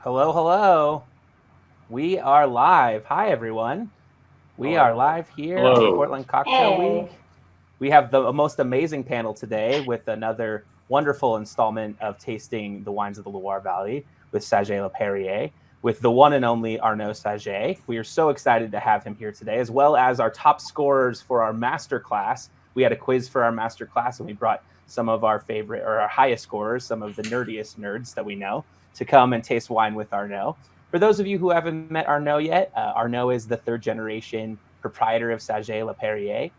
Hello, hello. We are live. Hi, everyone. We are live here on Hello. Portland Cocktail Week. We have the most amazing panel today with another wonderful installment of tasting the wines of the Loire Valley with Saget Le Perrier, with the one and only Arnaud Saget. We are so excited to have him here today, as well as our top scorers for our master class. We had a quiz for our master class, and we brought some of our favorite or our highest scorers, some of the nerdiest nerds that we know, to come and taste wine with Arnaud. For those of you who haven't met Arnaud yet, Arnaud is the third generation proprietor of Saget Le Perrier.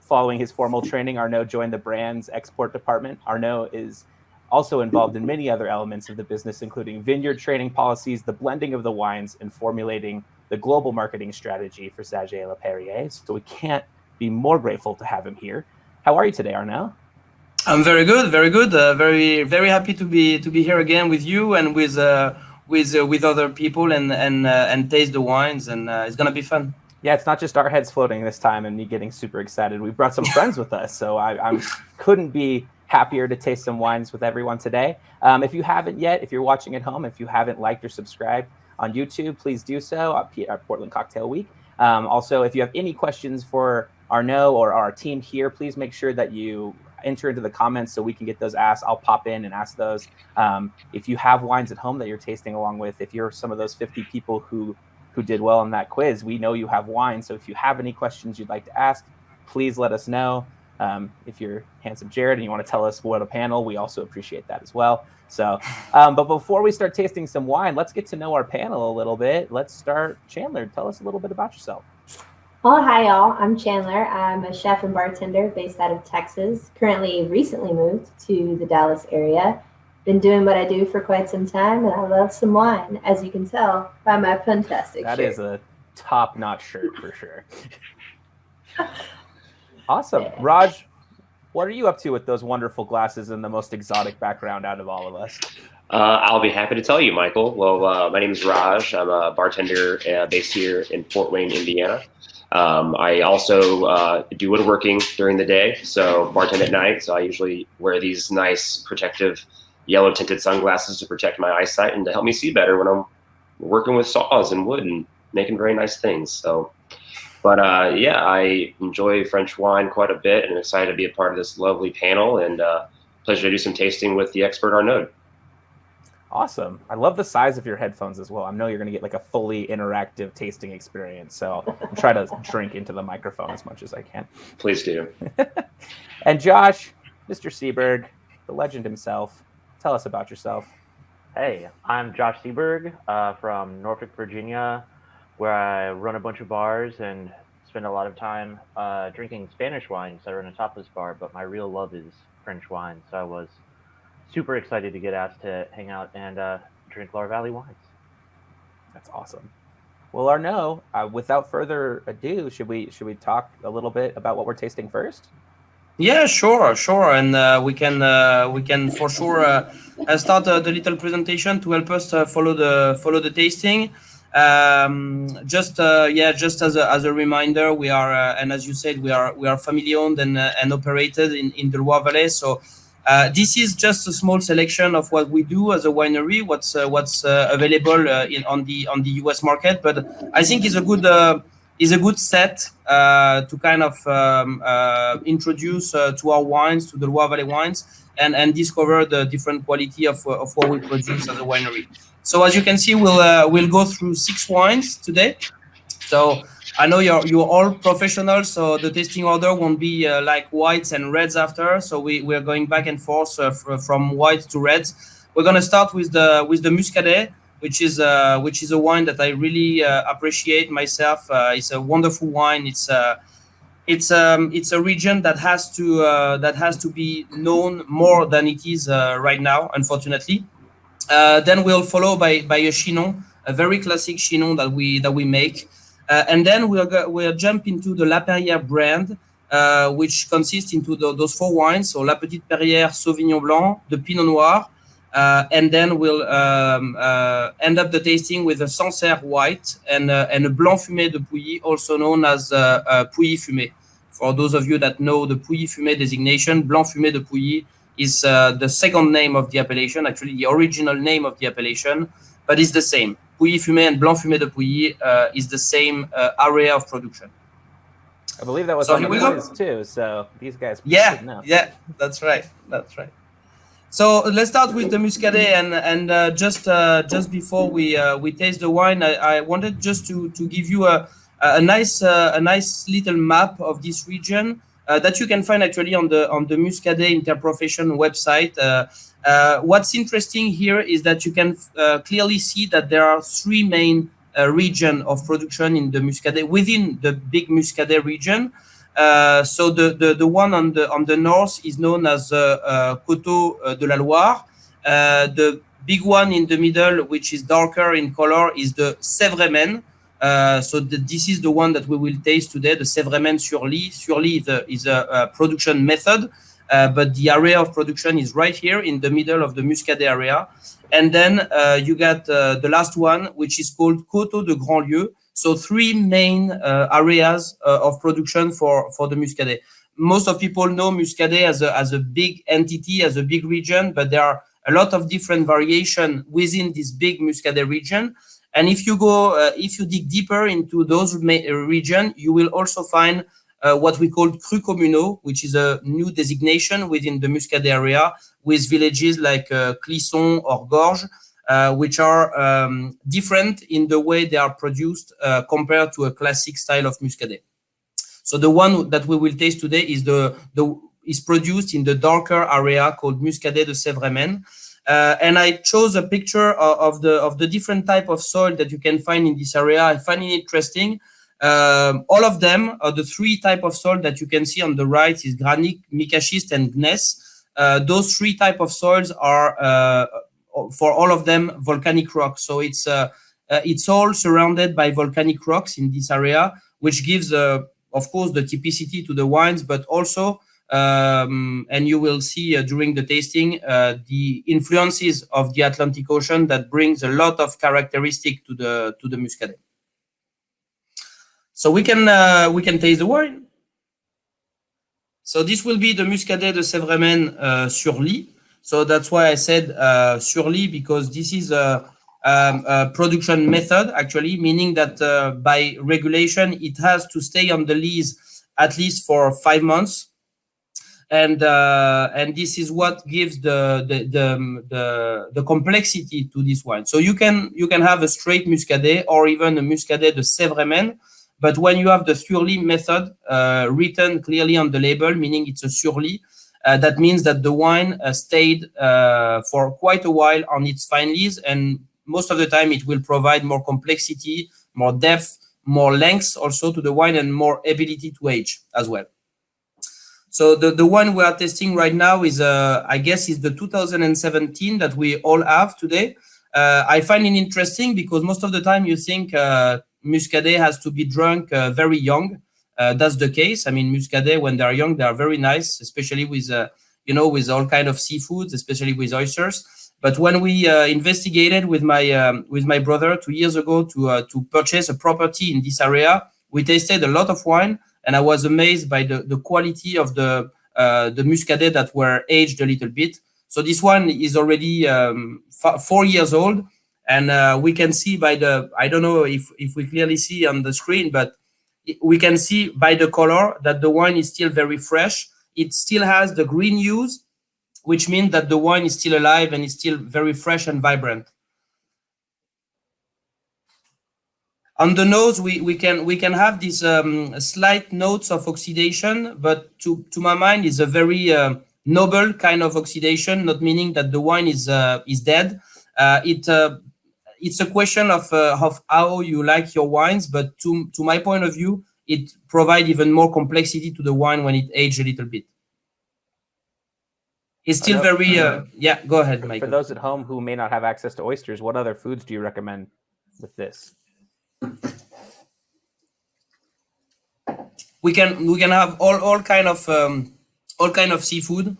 Following his formal training, Arnaud joined the brand's export department. Arnaud is also involved in many other elements of the business, including vineyard training policies, the blending of the wines, and formulating the global marketing strategy for Saget Le Perrier. So we can't be more grateful to have him here. How are you today, Arnaud? I'm very good, very good. Very happy to be here again with you and with other people and taste the wines, and it's gonna be fun. Yeah, it's not just our heads floating this time and me getting super excited. We brought some friends with us, so I couldn't be happier to taste some wines with everyone today. If you haven't yet, if you're watching at home, if you haven't liked or subscribed on YouTube, please do so at Portland Cocktail Week. Also, if you have any questions for Arnaud or our team here, please make sure that you enter into the comments so we can get those asked. I'll pop in and ask those. If you have wines at home that you're tasting along with, if you're some of those 50 people who did well on that quiz, we know you have wine. So if you have any questions you'd like to ask, please let us know. If you're handsome Jared and you want to tell us what a panel, we also appreciate that as well. So, but before we start tasting some wine, let's get to know our panel a little bit. Let's start. Chandler, tell us a little bit about yourself. Well, hi y'all. I'm Chandler. I'm a chef and bartender based out of Texas. Recently moved to the Dallas area. Been doing what I do for quite some time, and I love some wine, as you can tell by my fantastic shirt. That is a top-notch shirt for sure. Awesome. Yeah. Raj, what are you up to with those wonderful glasses and the most exotic background out of all of us? I'll be happy to tell you, Michael. Well, my name is Raj. I'm a bartender based here in Fort Wayne, Indiana. I also do woodworking during the day, so bartend at night. So I usually wear these nice protective yellow tinted sunglasses to protect my eyesight and to help me see better when I'm working with saws and wood and making very nice things. So, but yeah, I enjoy French wine quite a bit and excited to be a part of this lovely panel, and pleasure to do some tasting with the expert Arnaud. Awesome. I love the size of your headphones as well. I know you're going to get like a fully interactive tasting experience. So I'll try to drink into the microphone as much as I can. Please do. And Josh, Mr. Seberg, the legend himself, tell us about yourself. Hey, I'm Josh Seberg from Norfolk, Virginia, where I run a bunch of bars and spend a lot of time drinking Spanish wines. I run a topless bar, but my real love is French wine. So I was super excited to get asked to hang out and drink Loire Valley wines. That's awesome. Well, Arnaud, without further ado, should we talk a little bit about what we're tasting first? Yeah, sure, and we can for sure start the little presentation to help us follow the tasting. Just as a reminder, we are and as you said, we are family owned and operated in the Loire Valley. So. This is just a small selection of what we do as a winery, what's available on the US market, but I think is a good set to kind of introduce to our wines, to the Loire Valley wines, and discover the different quality of what we produce as a winery. So as you can see, we'll go through 6 wines today. So I know you're all professionals, so the tasting order won't be like whites and reds after. So we're going back and forth from whites to reds. We're gonna start with the Muscadet, which is a wine that I really appreciate myself. It's a wonderful wine. It's a region that has to be known more than it is right now, unfortunately. Then we'll follow by a Chinon, a very classic Chinon that we make. And then we'll jump into the La Perrière brand, which consists into those 4 wines. So La Petite Perrière, Sauvignon Blanc, the Pinot Noir, and then we'll end up the tasting with a Sancerre white and a Blanc Fumé de Pouilly, also known as Pouilly Fumé. For those of you that know the Pouilly Fumé designation, Blanc Fumé de Pouilly is the second name of the appellation, actually the original name of the appellation, but it's the same. Pouilly Fumé and Blanc Fumé de Pouilly is the same area of production. I believe that was So on the here we go. quiz too. So these guys, Yeah, should know. yeah, that's right. That's right. So let's start with the Muscadet, and just before we taste the wine, I wanted just to give you a nice little map of this region that you can find actually on the Muscadet Interprofession website. What's interesting here is that you can clearly see that there are three main region of production in the Muscadet within the big Muscadet region. So the one on the north is known as Coteaux de la Loire. The big one in the middle, which is darker in color, is the Sèvres. So this is the one that we will taste today, the Sèvres sur Lie. Sur Lie is a production method, but the area of production is right here in the middle of the Muscadet area. And then you got the last one, which is called Coteaux de Grandlieu. So three main areas of production for the Muscadet. Most of people know Muscadet as a big entity, as a big region, but there are a lot of different variation within this big Muscadet region. And if you go, if you dig deeper into those region, you will also find what we call crus communaux, which is a new designation within the Muscadet area, with villages like Clisson or Gorges, which are different in the way they are produced compared to a classic style of Muscadet. So the one that we will taste today is is produced in the darker area called Muscadet de Sèvres. And I chose a picture of the different type of soil that you can find in this area. I find it interesting. All of them are the three type of soil that you can see on the right is granitic, mica schist, and gneiss. Those three type of soils are for all of them volcanic rocks. So it's all surrounded by volcanic rocks in this area, which gives of course the typicity to the wines, but also and you will see during the tasting the influences of the Atlantic Ocean that brings a lot of characteristic to the Muscadet. So we can taste the wine. So this will be the Muscadet de Sèvres sur Lie. So that's why I said sur Lie, because this is a production method, actually, meaning that by regulation, it has to stay on the lees at least for 5 months. And this is what gives the complexity to this wine. So you can have a straight Muscadet or even a Muscadet de Sèvres. But when you have the sur Lie method written clearly on the label, meaning it's a sur Lie, that means that the wine stayed for quite a while on its fine lees, and most of the time it will provide more complexity, more depth, more length also to the wine, and more ability to age as well. So the one we are testing right now is, I guess, is the 2017 that we all have today. I find it interesting because most of the time you think Muscadet has to be drunk very young. That's the case. I mean, Muscadet, when they are young, they are very nice, especially with, with all kind of seafoods, especially with oysters. But when we investigated with my brother 2 years ago to purchase a property in this area, we tasted a lot of wine, and I was amazed by the quality of the Muscadet that were aged a little bit. So this one is already 4 years old, and we can see by I don't know if we clearly see on the screen, but we can see by the color that the wine is still very fresh. It still has the green hues, which means that the wine is still alive and is still very fresh and vibrant. On the nose, we can have these slight notes of oxidation, but to my mind is a very noble kind of oxidation, not meaning that the wine is dead. It's a question of how you like your wines, but to my point of view, it provides even more complexity to the wine when it ages a little bit. It's still very, yeah, go ahead, Michael. For those at home who may not have access to oysters, what other foods do you recommend with this? We can have all kind of seafood.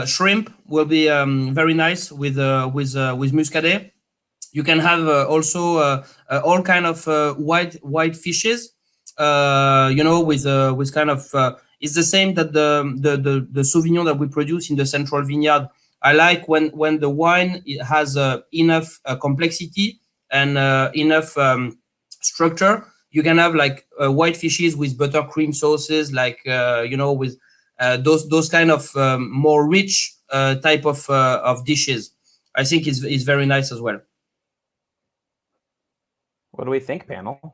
Shrimp will be very nice with Muscadet. You can have also all kind of white fishes, with kind of It's the same that the Sauvignon that we produce in the central vineyard. I like when the wine it has enough complexity and enough structure. You can have like white fishes with buttercream sauces, like with those kind of more rich type of dishes. I think is very nice as well. What do we think, panel?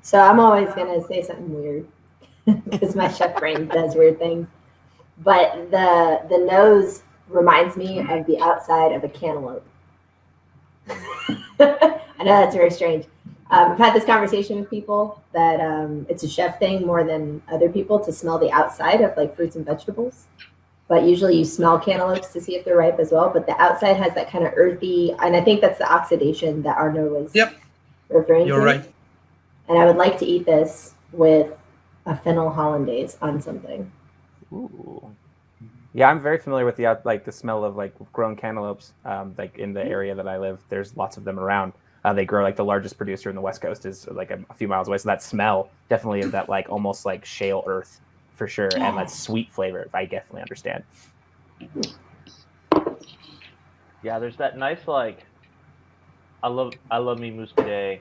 So I'm always gonna say something weird because my chef brain does weird things. But the nose reminds me of the outside of a cantaloupe. I know that's very strange. I've had this conversation with people that it's a chef thing more than other people to smell the outside of like fruits and vegetables. But usually you smell cantaloupes to see if they're ripe as well. But the outside has that kind of earthy, and I think that's the oxidation that Arnaud was referring to. You're right. And I would like to eat this with a fennel hollandaise on something. Ooh. Yeah, I'm very familiar with the smell of like grown cantaloupes. Like in the area that I live, there's lots of them around. They grow, like the largest producer in the West Coast is like a few miles away. So that smell definitely of that like almost like shale earth for sure, and that sweet flavor, I definitely understand. Yeah, there's that nice like I love me Muscadet,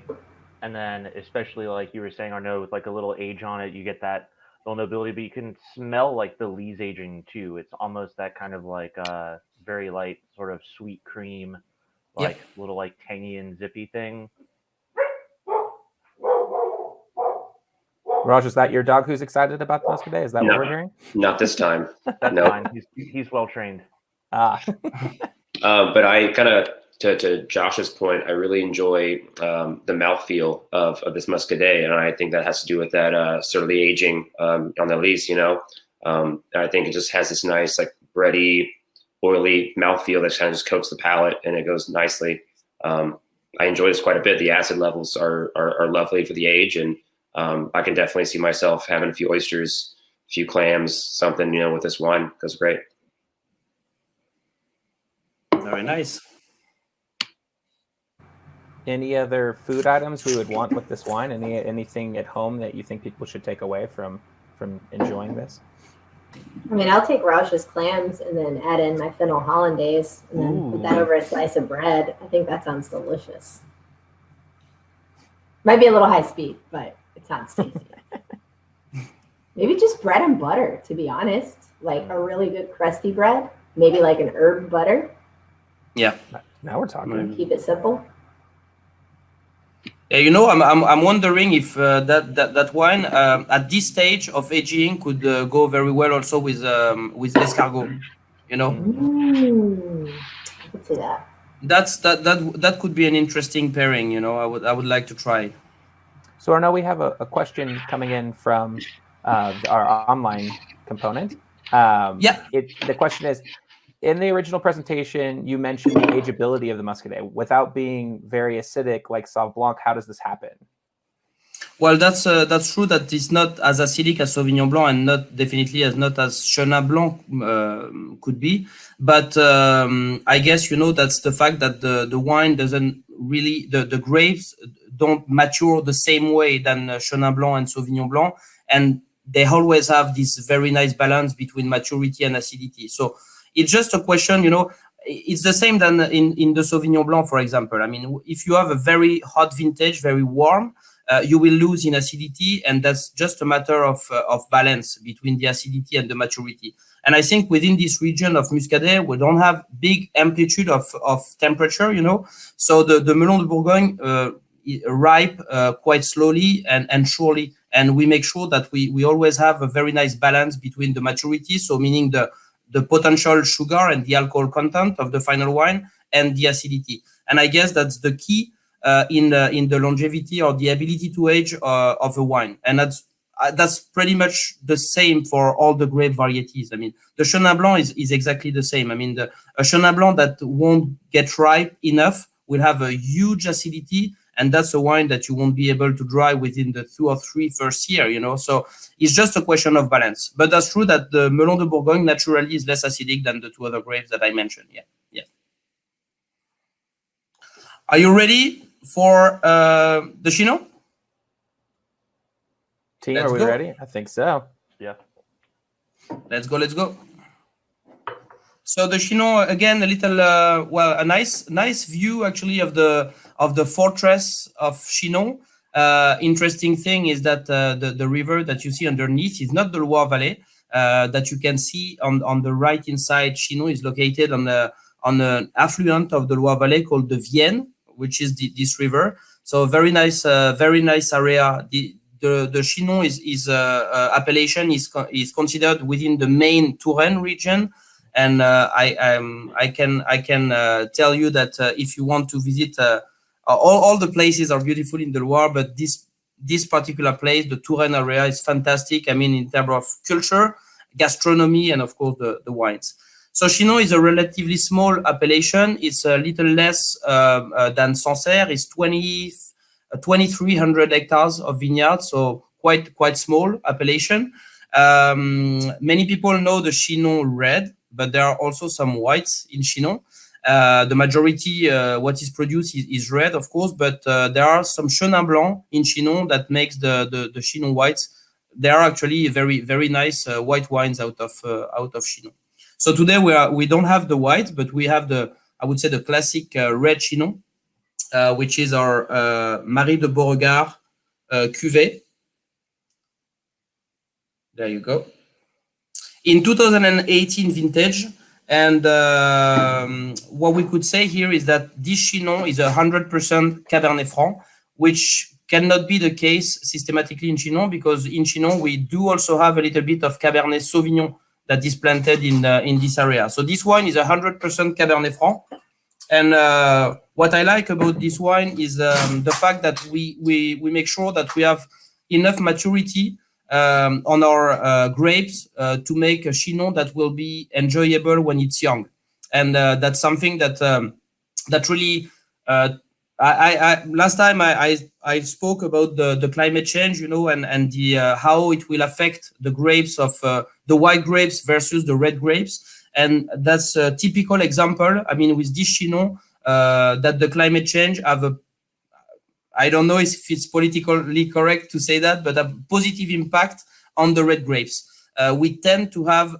and then especially like you were saying, Arnaud, with like a little age on it, you get that little nobility, but you can smell like the lees aging too. It's almost that kind of like very light sort of sweet cream, like little like tangy and zippy thing. Raj, is that your dog who's excited about the Muscadet? Is that what we're hearing? Not this time. That's fine. He's well trained. But I kind of, to Josh's point, I really enjoy the mouthfeel of this Muscadet, and I think that has to do with that sort of the aging on the lees. I think it just has this nice like bready, oily mouthfeel that kind of just coats the palate, and it goes nicely. I enjoy this quite a bit. The acid levels are lovely for the age, and I can definitely see myself having a few oysters, a few clams, something, with this wine. It goes great. Very nice. Any other food items we would want with this wine? Anything at home that you think people should take away from enjoying this? I mean, I'll take Rauch's clams and then add in my fennel hollandaise and then put that over a slice of bread. I think that sounds delicious. Might be a little high speed, but it sounds tasty. Maybe just bread and butter, to be honest. Like a really good crusty bread. Maybe like an herb butter. Yeah. Now we're talking. Keep it simple. Yeah, I'm wondering if that wine at this stage of aging could go very well also with escargot. I could see that. That could be an interesting pairing. I would like to try it. So Arnaud, we have a question coming in from our online component. The question is, in the original presentation, you mentioned the ageability of the Muscadet. Without being very acidic like Sauv Blanc, how does this happen? Well, that's true that it's not as acidic as Sauvignon Blanc, and not as Chenin Blanc could be. But I guess that's the fact that the wine doesn't really the grapes don't mature the same way than Chenin Blanc and Sauvignon Blanc, and they always have this very nice balance between maturity and acidity. So it's just a question, it's the same than in the Sauvignon Blanc, for example. I mean, if you have a very hot vintage, very warm, you will lose in acidity, and that's just a matter of balance between the acidity and the maturity. And I think within this region of Muscadet, we don't have big amplitude of temperature, So the Melon de Bourgogne ripe quite slowly and surely, and we make sure that we always have a very nice balance between the maturity, so meaning the potential sugar and the alcohol content of the final wine and the acidity. And I guess that's the key in the longevity or the ability to age of a wine. And that's pretty much the same for all the grape varieties. I mean, the Chenin Blanc is exactly the same. I mean, a Chenin Blanc that won't get ripe enough will have a huge acidity, and that's a wine that you won't be able to dry within the 2 or 3 first year, So it's just a question of balance. But that's true that the Melon de Bourgogne naturally is less acidic than the 2 other grapes that I mentioned. Yeah. Are you ready for the Chinon? Team, Let's are we go. ready? I think so. Yeah. Let's go. So the Chinon, again, a little, a nice view actually of the fortress of Chinon. Interesting thing is that the river that you see underneath is not the Loire Valley. That you can see on the right inside. Chinon is located on an affluent of the Loire Valley called the Vienne, which is this river. So very nice area. The Chinon is appellation is considered within the main Touraine region. And I can tell you that if you want to visit, all the places are beautiful in the Loire, but this particular place, the Touraine area, is fantastic. I mean, in terms of culture, gastronomy, and of course the wines. So Chinon is a relatively small appellation. It's a little less than Sancerre. It's 2,300 hectares of vineyards, so quite small appellation. Many people know the Chinon red, but there are also some whites in Chinon. The majority, what is produced is red, of course, but there are some Chenin Blanc in Chinon that makes the Chinon whites. They are actually very nice white wines out of Chinon. So today we don't have the white, but we have I would say the classic red Chinon, which is our Marie de Beauregard cuvée. There you go. In 2018 vintage, and what we could say here is that this Chinon is 100% Cabernet Franc, which cannot be the case systematically in Chinon, because in Chinon we do also have a little bit of Cabernet Sauvignon that is planted in this area. So this wine is 100% Cabernet Franc, and what I like about this wine is the fact that we make sure that we have enough maturity on our grapes to make a Chinon that will be enjoyable when it's young, and that's something that really. I last time I spoke about the climate change, and the how it will affect the grapes of the white grapes versus the red grapes, and that's a typical example. I mean, with this Chinon, that the climate change have I don't know if it's politically correct to say that, but a positive impact on the red grapes. We tend to have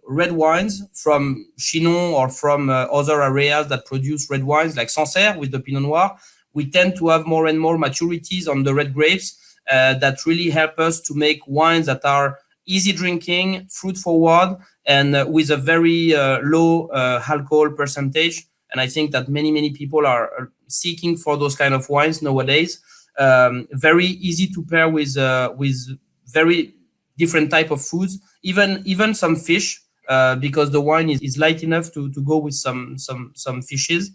red wines from Chinon or from other areas that produce red wines like Sancerre with the Pinot Noir. We tend to have more and more maturities on the red grapes that really help us to make wines that are easy drinking, fruit forward, and with a very low alcohol percentage. And I think that many people are seeking for those kind of wines nowadays. Very easy to pair with very different type of foods, even some fish, because the wine is light enough to go with some fishes.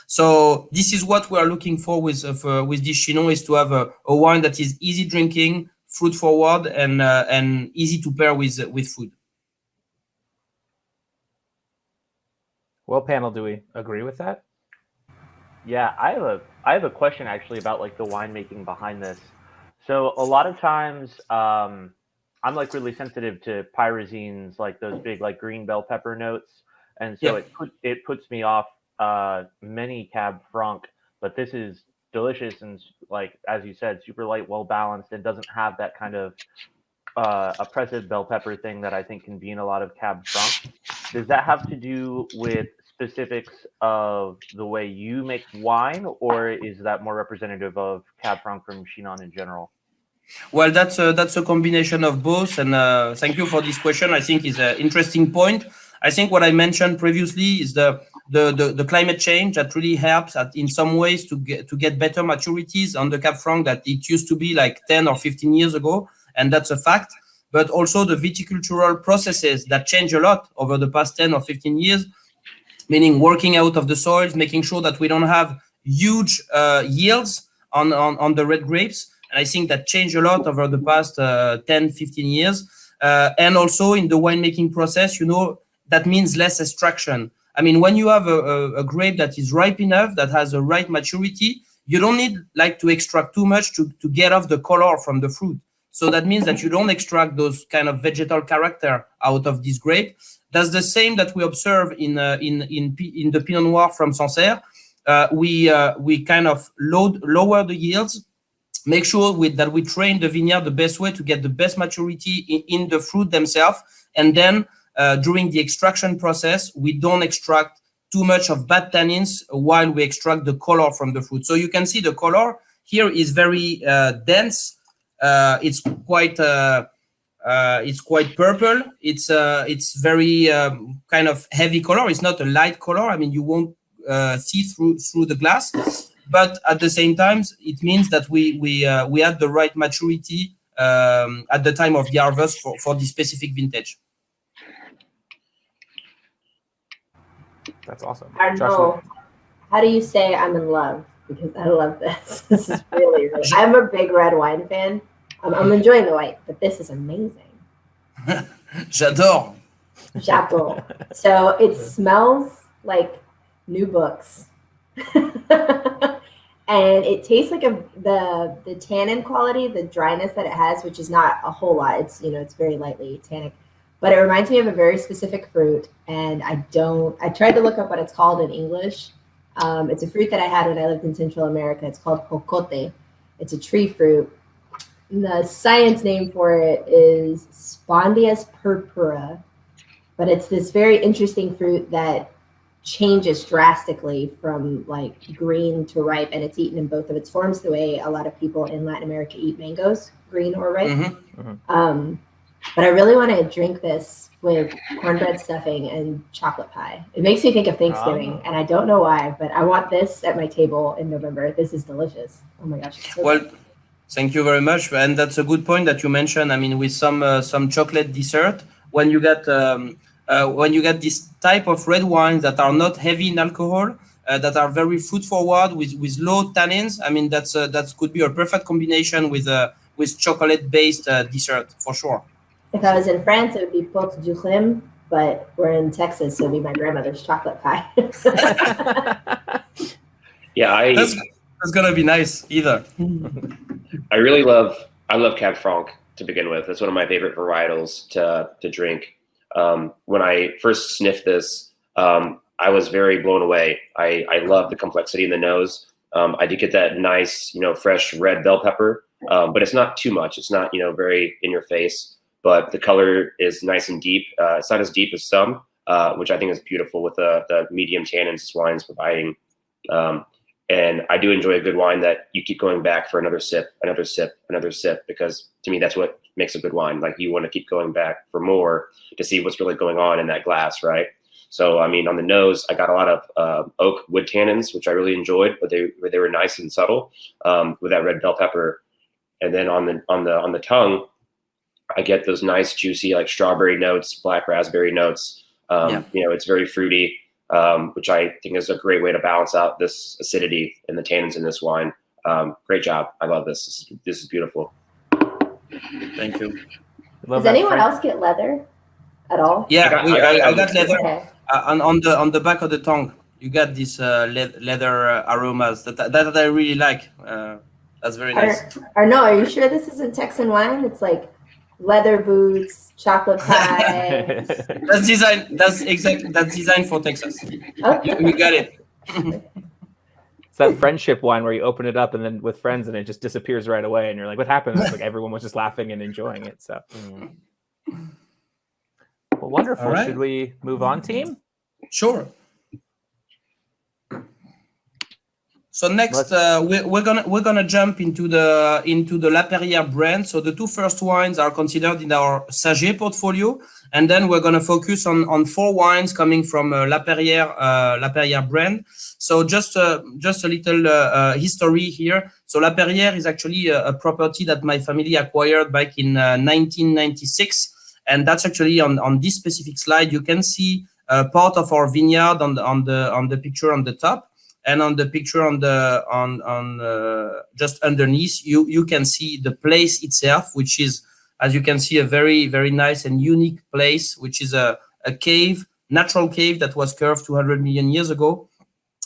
So this is what we are looking for with this Chinon, is to have a wine that is easy drinking, fruit forward, and easy to pair with food. Well, panel, do we agree with that? Yeah, I have a question actually about like the winemaking behind this. So a lot of times, I'm like really sensitive to pyrazines, like those big like green bell pepper notes, and so it puts me off many Cab Franc. But this is delicious and, like as you said, super light, well balanced, and doesn't have that kind of oppressive bell pepper thing that I think can be in a lot of Cab Franc. Does that have to do with specifics of the way you make wine, or is that more representative of Cab Franc from Chinon in general? Well, that's a combination of both, and thank you for this question. I think is an interesting point. I think what I mentioned previously is the climate change that really helps in some ways to get better maturities on the Cab Franc that it used to be like 10 or 15 years ago, and that's a fact. But also the viticultural processes that change a lot over the past 10 or 15 years, meaning working out of the soils, making sure that we don't have huge yields on the red grapes. And I think that changed a lot over the past 10, 15 years. And also in the winemaking process, that means less extraction. I mean, when you have a grape that is ripe enough, that has a right maturity, you don't need to extract too much to get off the color from the fruit. So that means that you don't extract those kind of vegetal character out of this grape. That's the same that we observe in the Pinot Noir from Sancerre. We kind of lower the yields, make sure that we train the vineyard the best way to get the best maturity in the fruit themselves. And then during the extraction process, we don't extract too much of bad tannins while we extract the color from the fruit. So you can see the color here is very dense. It's quite purple. It's very kind of heavy color. It's not a light color. I mean, you won't see through the glass. But at the same time, it means that we had the right maturity at the time of the harvest for this specific vintage. That's awesome. Arnaud, how do you say I'm in love? Because I love this. This is really, really. I'm a big red wine fan. I'm enjoying the white, but this is amazing. J'adore. J'adore. So it smells like new books. And it tastes like the tannin quality, the dryness that it has, which is not a whole lot. It's, it's very lightly tannic, but it reminds me of a very specific fruit. And I tried to look up what it's called in English. It's a fruit that I had when I lived in Central America. It's called jocote. It's a tree fruit. And the science name for it is Spondius purpura, but it's this very interesting fruit that changes drastically from like green to ripe, and it's eaten in both of its forms, the way a lot of people in Latin America eat mangoes, green or ripe. Mm-hmm. Mm-hmm. But I really want to drink this with cornbread stuffing and chocolate pie. It makes me think of Thanksgiving, and I don't know why, but I want this at my table in November. This is delicious. Oh my gosh. It's so good. Thank you very much, and that's a good point that you mentioned. I mean, with some chocolate dessert, when you get this type of red wines that are not heavy in alcohol, that are very fruit forward with low tannins, I mean that could be a perfect combination with chocolate based dessert for sure. If I was in France, it would be pot du crème, but we're in Texas, so it would be my grandmother's chocolate pie. Yeah, that's gonna be nice either. I love Cab Franc to begin with. That's one of my favorite varietals to drink. When I first sniffed this, I was very blown away. I love the complexity in the nose. I did get that nice, fresh red bell pepper, but it's not too much. It's not, very in your face, but the color is nice and deep. It's not as deep as some, which I think is beautiful with the medium tannins this wine's providing. And I do enjoy a good wine that you keep going back for another sip, because to me, that's what makes a good wine. Like, you want to keep going back for more to see what's really going on in that glass, right? So, I mean, on the nose, I got a lot of oak wood tannins, which I really enjoyed, but they were nice and subtle with that red bell pepper. And then on the tongue, I get those nice, juicy, like strawberry notes, black raspberry notes. It's very fruity. Which I think is a great way to balance out this acidity and the tannins in this wine. Great job. I love this. This is beautiful. Thank you. Does anyone else get leather at all? Yeah, I got leather. Okay. On the back of the tongue. You got these leather aromas that I really like. That's very nice. No, are you sure this isn't Texan wine? It's like leather boots, chocolate pie. That's designed for Texas. Okay. We got it. It's that friendship wine where you open it up and then with friends and it just disappears right away, and you're like, what happened? It's like everyone was just laughing and enjoying it. So well, wonderful. Right. Should we move on, team? Sure. So next, we're gonna jump into the La Perrière brand. So the two first wines are considered in our Saget portfolio, and then we're gonna focus on 4 wines coming from La Perrière brand. So just a little history here. So La Perrière is actually a property that my family acquired back in 1996, and that's actually on this specific slide. You can see part of our vineyard on the picture on the top. And on the picture on just underneath, you can see the place itself, which is, as you can see, a very, very nice and unique place, which is a cave, natural cave that was carved 200 million years ago.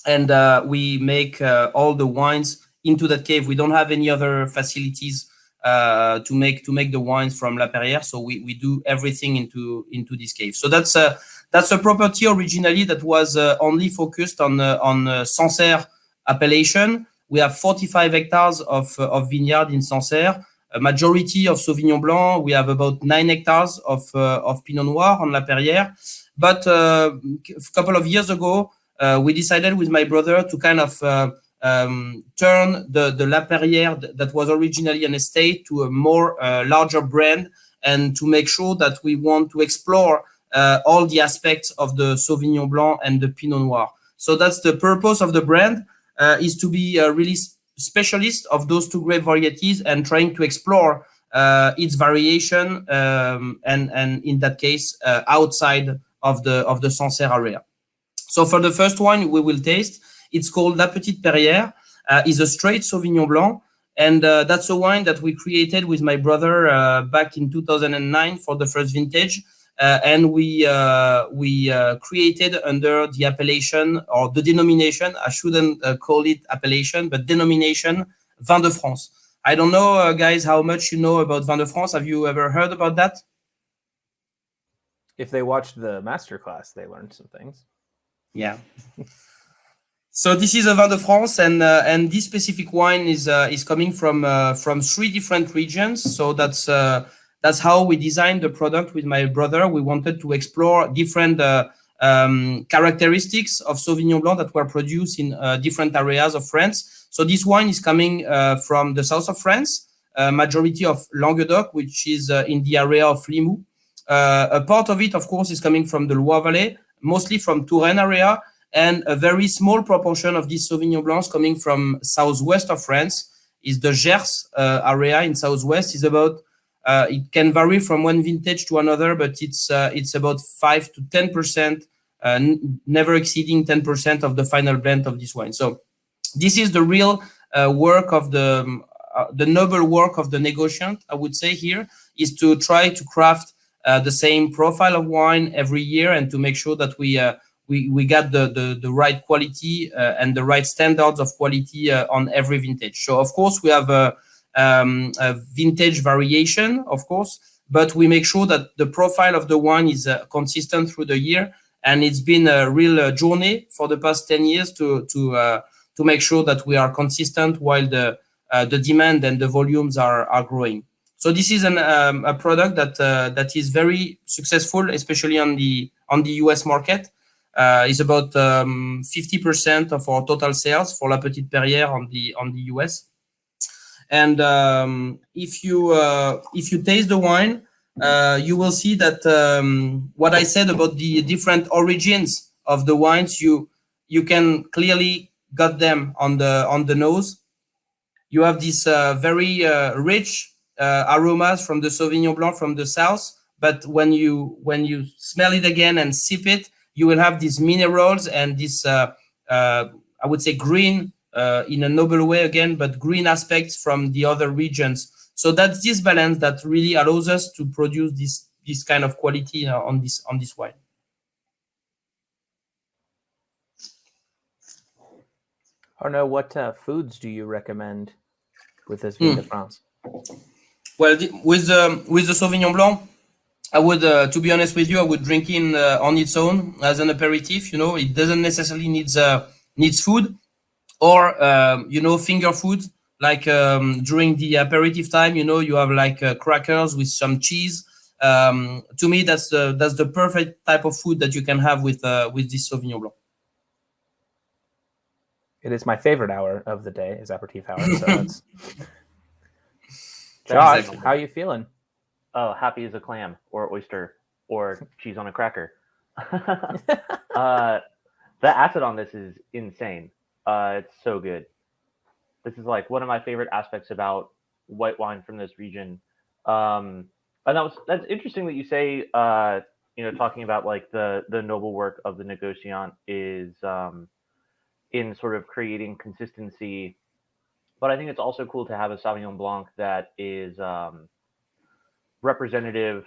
And we make all the wines into that cave. We don't have any other facilities to make the wines from La Perrière, so we do everything into this cave. So that's a property originally that was only focused on Sancerre appellation, we have 45 hectares of vineyard in Sancerre, a majority of Sauvignon Blanc. We have about 9 hectares of Pinot Noir on La Perrière. But a couple of years ago, we decided with my brother to kind of turn the La Perrière that was originally an estate to a more larger brand, and to make sure that we want to explore all the aspects of the Sauvignon Blanc and the Pinot Noir. So that's the purpose of the brand, is to be a really specialist of those two grape varieties and trying to explore its variation, and in that case, outside of the Sancerre area. So for the first one we will taste, it's called La Petite Perrière. Is a straight Sauvignon Blanc. And that's a wine that we created with my brother back in 2009 for the first vintage. And we created under the appellation, or the denomination, I shouldn't call it appellation, but denomination, Vin de France. I don't know, guys, how much you know about Vin de France. Have you ever heard about that? If they watched the masterclass, they learned some things. Yeah. So this is a Vin de France, and this specific wine is coming from 3 different regions. So that's how we designed the product with my brother. We wanted to explore different characteristics of Sauvignon Blanc that were produced in different areas of France. So this wine is coming from the south of France, majority of Languedoc, which is in the area of Limoux. A part of it, of course, is coming from the Loire Valley, mostly from Touraine area. And a very small proportion of these Sauvignon Blancs coming from southwest of France is the Gers area in southwest. Is about it can vary from one vintage to another, but it's about 5 to 10%, never exceeding 10% of the final blend of this wine. So this is the real work of the noble work of the negociant, I would say here, is to try to craft the same profile of wine every year, and to make sure that we got the right quality and the right standards of quality on every vintage. So of course we have a vintage variation, of course, but we make sure that the profile of the wine is consistent through the year. And it's been a real journey for the past 10 years to make sure that we are consistent while the demand and the volumes are growing. So this is a product that is very successful, especially on the US market. Is about 50% of our total sales for La Petite Perrière on the US. And if you taste the wine, you will see that what I said about the different origins of the wines, you can clearly got them on the nose. You have this very rich aromas from the Sauvignon Blanc from the south, but when you smell it again and sip it, you will have these minerals and this, I would say, green in a noble way again, but green aspects from the other regions. So that's this balance that really allows us to produce this kind of quality on this wine. Arnaud, what foods do you recommend with this Vin de France? Well, with the Sauvignon Blanc, I would, to be honest with you, I would drink in on its own as an aperitif. It doesn't necessarily needs food, or finger food. Like during the aperitif time, you have like crackers with some cheese. To me, that's the perfect type of food that you can have with this Sauvignon Blanc. It is my favorite hour of the day, is aperitif hour. So that's Josh, how are you feeling? Oh, happy as a clam or oyster or cheese on a cracker. The acid on this is insane. It's so good. This is like one of my favorite aspects about white wine from this region. And that's interesting that you say, talking about like the noble work of the negociant is in sort of creating consistency. But I think it's also cool to have a Sauvignon Blanc that is representative,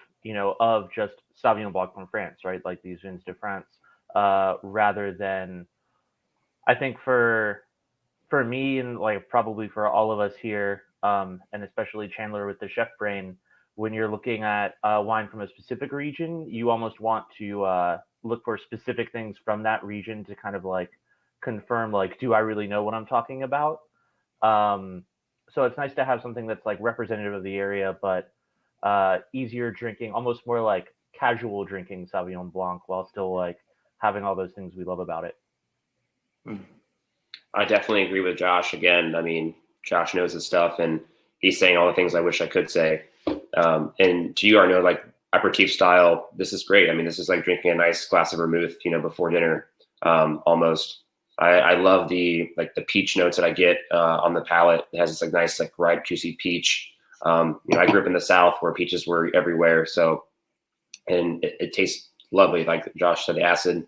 of just Sauvignon Blanc from France, right? Like these vins de France, rather than, I think for me and like probably for all of us here, and especially Chandler with the chef brain, when you're looking at wine from a specific region, you almost want to look for specific things from that region to kind of like confirm, like, do I really know what I'm talking about? So it's nice to have something that's like representative of the area, but easier drinking, almost more like casual drinking Sauvignon Blanc, while still like having all those things we love about it. I definitely agree with Josh. Again, I mean, Josh knows his stuff, and he's saying all the things I wish I could say. And to you, Arnaud, like aperitif style, this is great. I mean, this is like drinking a nice glass of vermouth, before dinner, almost. I love the peach notes that I get on the palate. It has this like nice, like ripe, juicy peach. I grew up in the South where peaches were everywhere. So, and it tastes lovely. Like Josh said, the acid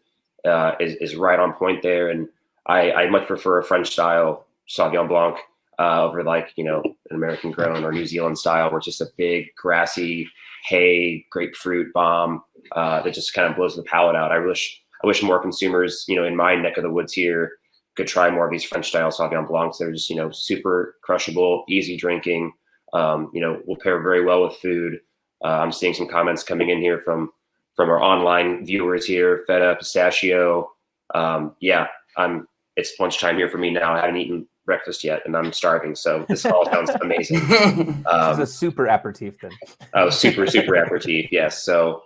is right on point there. And I much prefer a French style Sauvignon Blanc over like, an American grown or New Zealand style, where it's just a big grassy hay grapefruit bomb that just kind of blows the palate out. I wish more consumers, in my neck of the woods here could try more of these French style Sauvignon Blancs. They're just, super crushable, easy drinking, will pair very well with food. I'm seeing some comments coming in here from our online viewers here, feta, pistachio. It's lunchtime here for me now. I haven't eaten breakfast yet and I'm starving. So this all sounds amazing. This is a super aperitif then. Oh, super aperitif. Yes. So,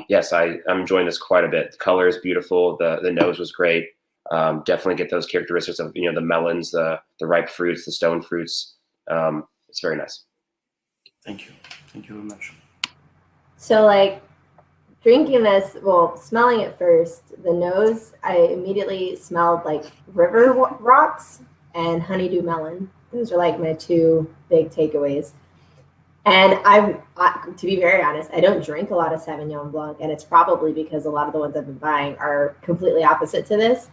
yes, I'm enjoying this quite a bit. The color is beautiful. The nose was great. Definitely get those characteristics of, the melons, the ripe fruits, the stone fruits. It's very nice. Thank you. Thank you very much. So like drinking this, smelling it first, the nose, I immediately smelled like river rocks and honeydew melon. Those are like my two big takeaways. And to be very honest, I don't drink a lot of Sauvignon Blanc, and it's probably because a lot of the ones I've been buying are completely opposite to this.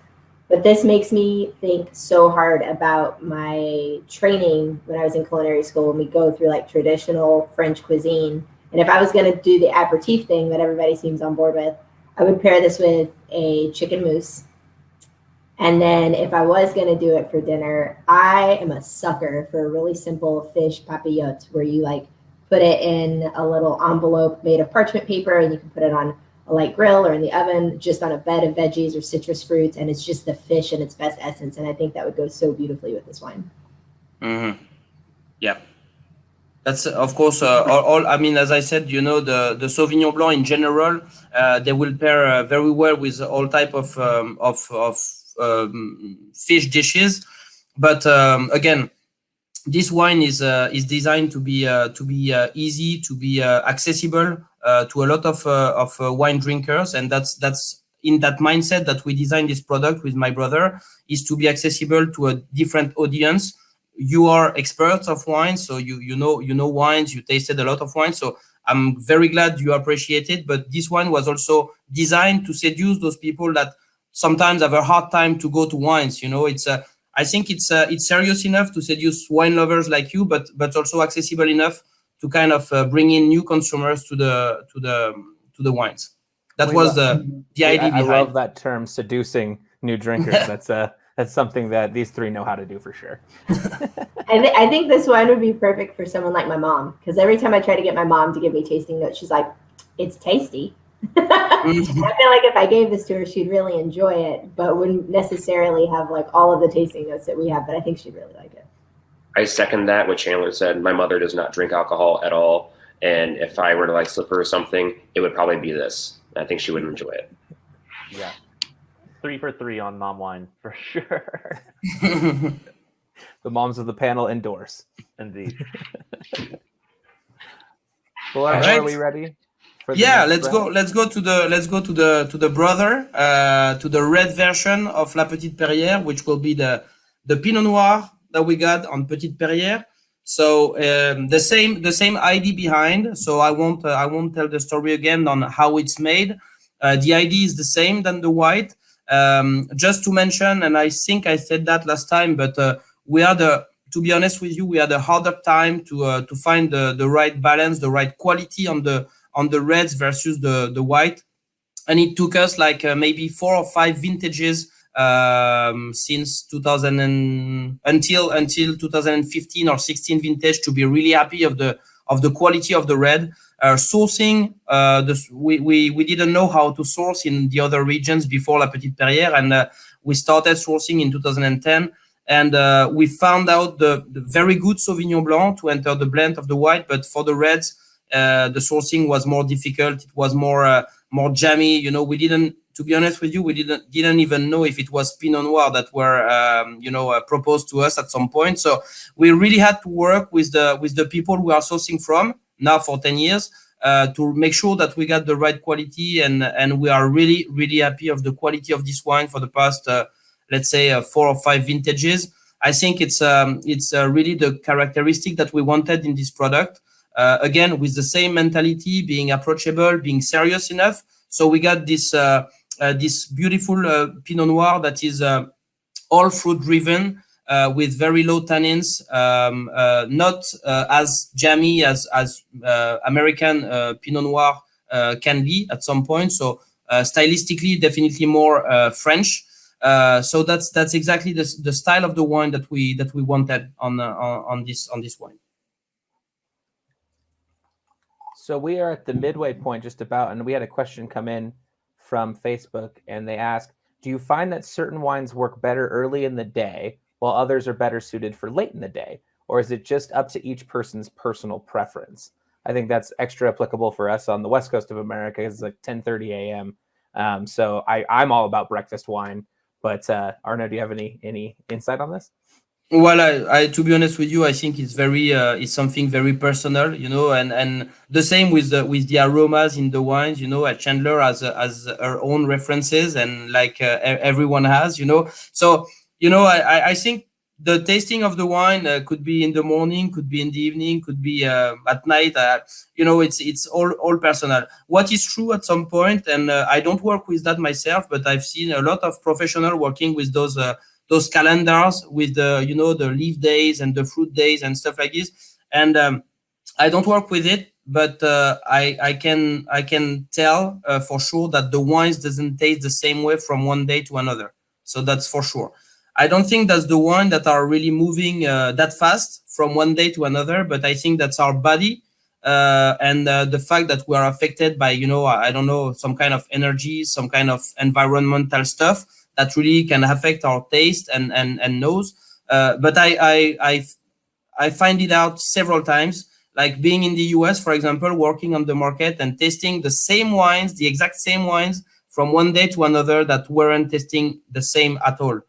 But this makes me think so hard about my training when I was in culinary school, when we go through like traditional French cuisine. And if I was going to do the aperitif thing that everybody seems on board with, I would pair this with a chicken mousse. And then if I was going to do it for dinner, I am a sucker for a really simple fish papillote, where you like put it in a little envelope made of parchment paper, and you can put it on a light grill or in the oven, just on a bed of veggies or citrus fruits. And it's just the fish in its best essence. And I think that would go so beautifully with this wine. Mm-hmm. Yeah. That's of course all. I mean, as I said, the Sauvignon Blanc in general, they will pair very well with all type of fish dishes. But again, this wine is designed to be easy, to be accessible to a lot of wine drinkers, and that's in that mindset that we designed this product with my brother, is to be accessible to a different audience. You are experts of wine, so you know wines. You tasted a lot of wine, so I'm very glad you appreciate it. But this wine was also designed to seduce those people that sometimes have a hard time to go to wines. It's I think it's serious enough to seduce wine lovers like you, but also accessible enough to kind of bring in new consumers to the wines. That was the idea behind. I love that term, seducing new drinkers. That's something that these three know how to do for sure. I think this wine would be perfect for someone like my mom, because every time I try to get my mom to give me tasting notes, she's like, it's tasty. I feel like if I gave this to her, she'd really enjoy it, but wouldn't necessarily have like all of the tasting notes that we have, but I think she'd really like it. I second that, what Chandler said. My mother does not drink alcohol at all. And if I were to like slip her something, it would probably be this. I think she would enjoy it. Yeah. 3 for 3 on mom wine for sure. The moms of the panel endorse. Indeed. Well, right. Are we ready? Let's go to the brother, to the red version of La Petite Perrière, which will be the Pinot Noir that we got on Petite Perrière. So the same idea behind. So I won't tell the story again on how it's made. The idea is the same than the white. Just to mention, and I think I said that last time, but to be honest with you, we had a harder time to find the right balance, the right quality on the reds versus the white, and it took us like maybe 4 or 5 vintages since 2000 until 2015 or 16 vintage to be really happy of the quality of the red. Sourcing, we didn't know how to source in the other regions before La Petite Perrière, and we started sourcing in 2010. And we found out the very good Sauvignon Blanc to enter the blend of the white, but for the reds, the sourcing was more difficult. It was more jammy. You know, we didn't, to be honest with you, we didn't even know if it was Pinot Noir that were proposed to us at some point. So we really had to work with the people we are sourcing from now for 10 years to make sure that we got the right quality, and we are really, really happy of the quality of this wine for the past let's say 4 or 5 vintages. I think it's really the characteristic that we wanted in this product. Again, with the same mentality, being approachable, being serious enough. So we got this this beautiful Pinot Noir that is all fruit driven, with very low tannins, not as jammy as American Pinot Noir can be at some point. So stylistically, definitely more French. So that's exactly the style of the wine that we wanted on this wine. So we are at the midway point just about, and we had a question come in from Facebook, and they ask, do you find that certain wines work better early in the day while others are better suited for late in the day? Or is it just up to each person's personal preference? I think that's extra applicable for us on the West Coast of America. It's like 10:30 a.m. So I'm all about breakfast wine. But Arnaud, do you have any insight on this? Well, I to be honest with you, I think it's very it's something very personal, you know, and the same with the aromas in the wines, you know. Chandler has her own references, and like everyone has, you know. So you know, I think the tasting of the wine could be in the morning, could be in the evening, could be at night. You know, it's all personal. What is true at some point, and I don't work with that myself, but I've seen a lot of professionals working with those calendars with the, you know, the leaf days and the fruit days and stuff like this. And I don't work with it, but I can tell for sure that the wines doesn't taste the same way from one day to another. So that's for sure. I don't think that's the wine that are really moving that fast from one day to another, but I think that's our body and the fact that we are affected by, you know, I don't know, some kind of energy, some kind of environmental stuff that really can affect our taste and nose. But I find it out several times, like being in the US, for example, working on the market and tasting the same wines, the exact same wines from one day to another that weren't tasting the same at all.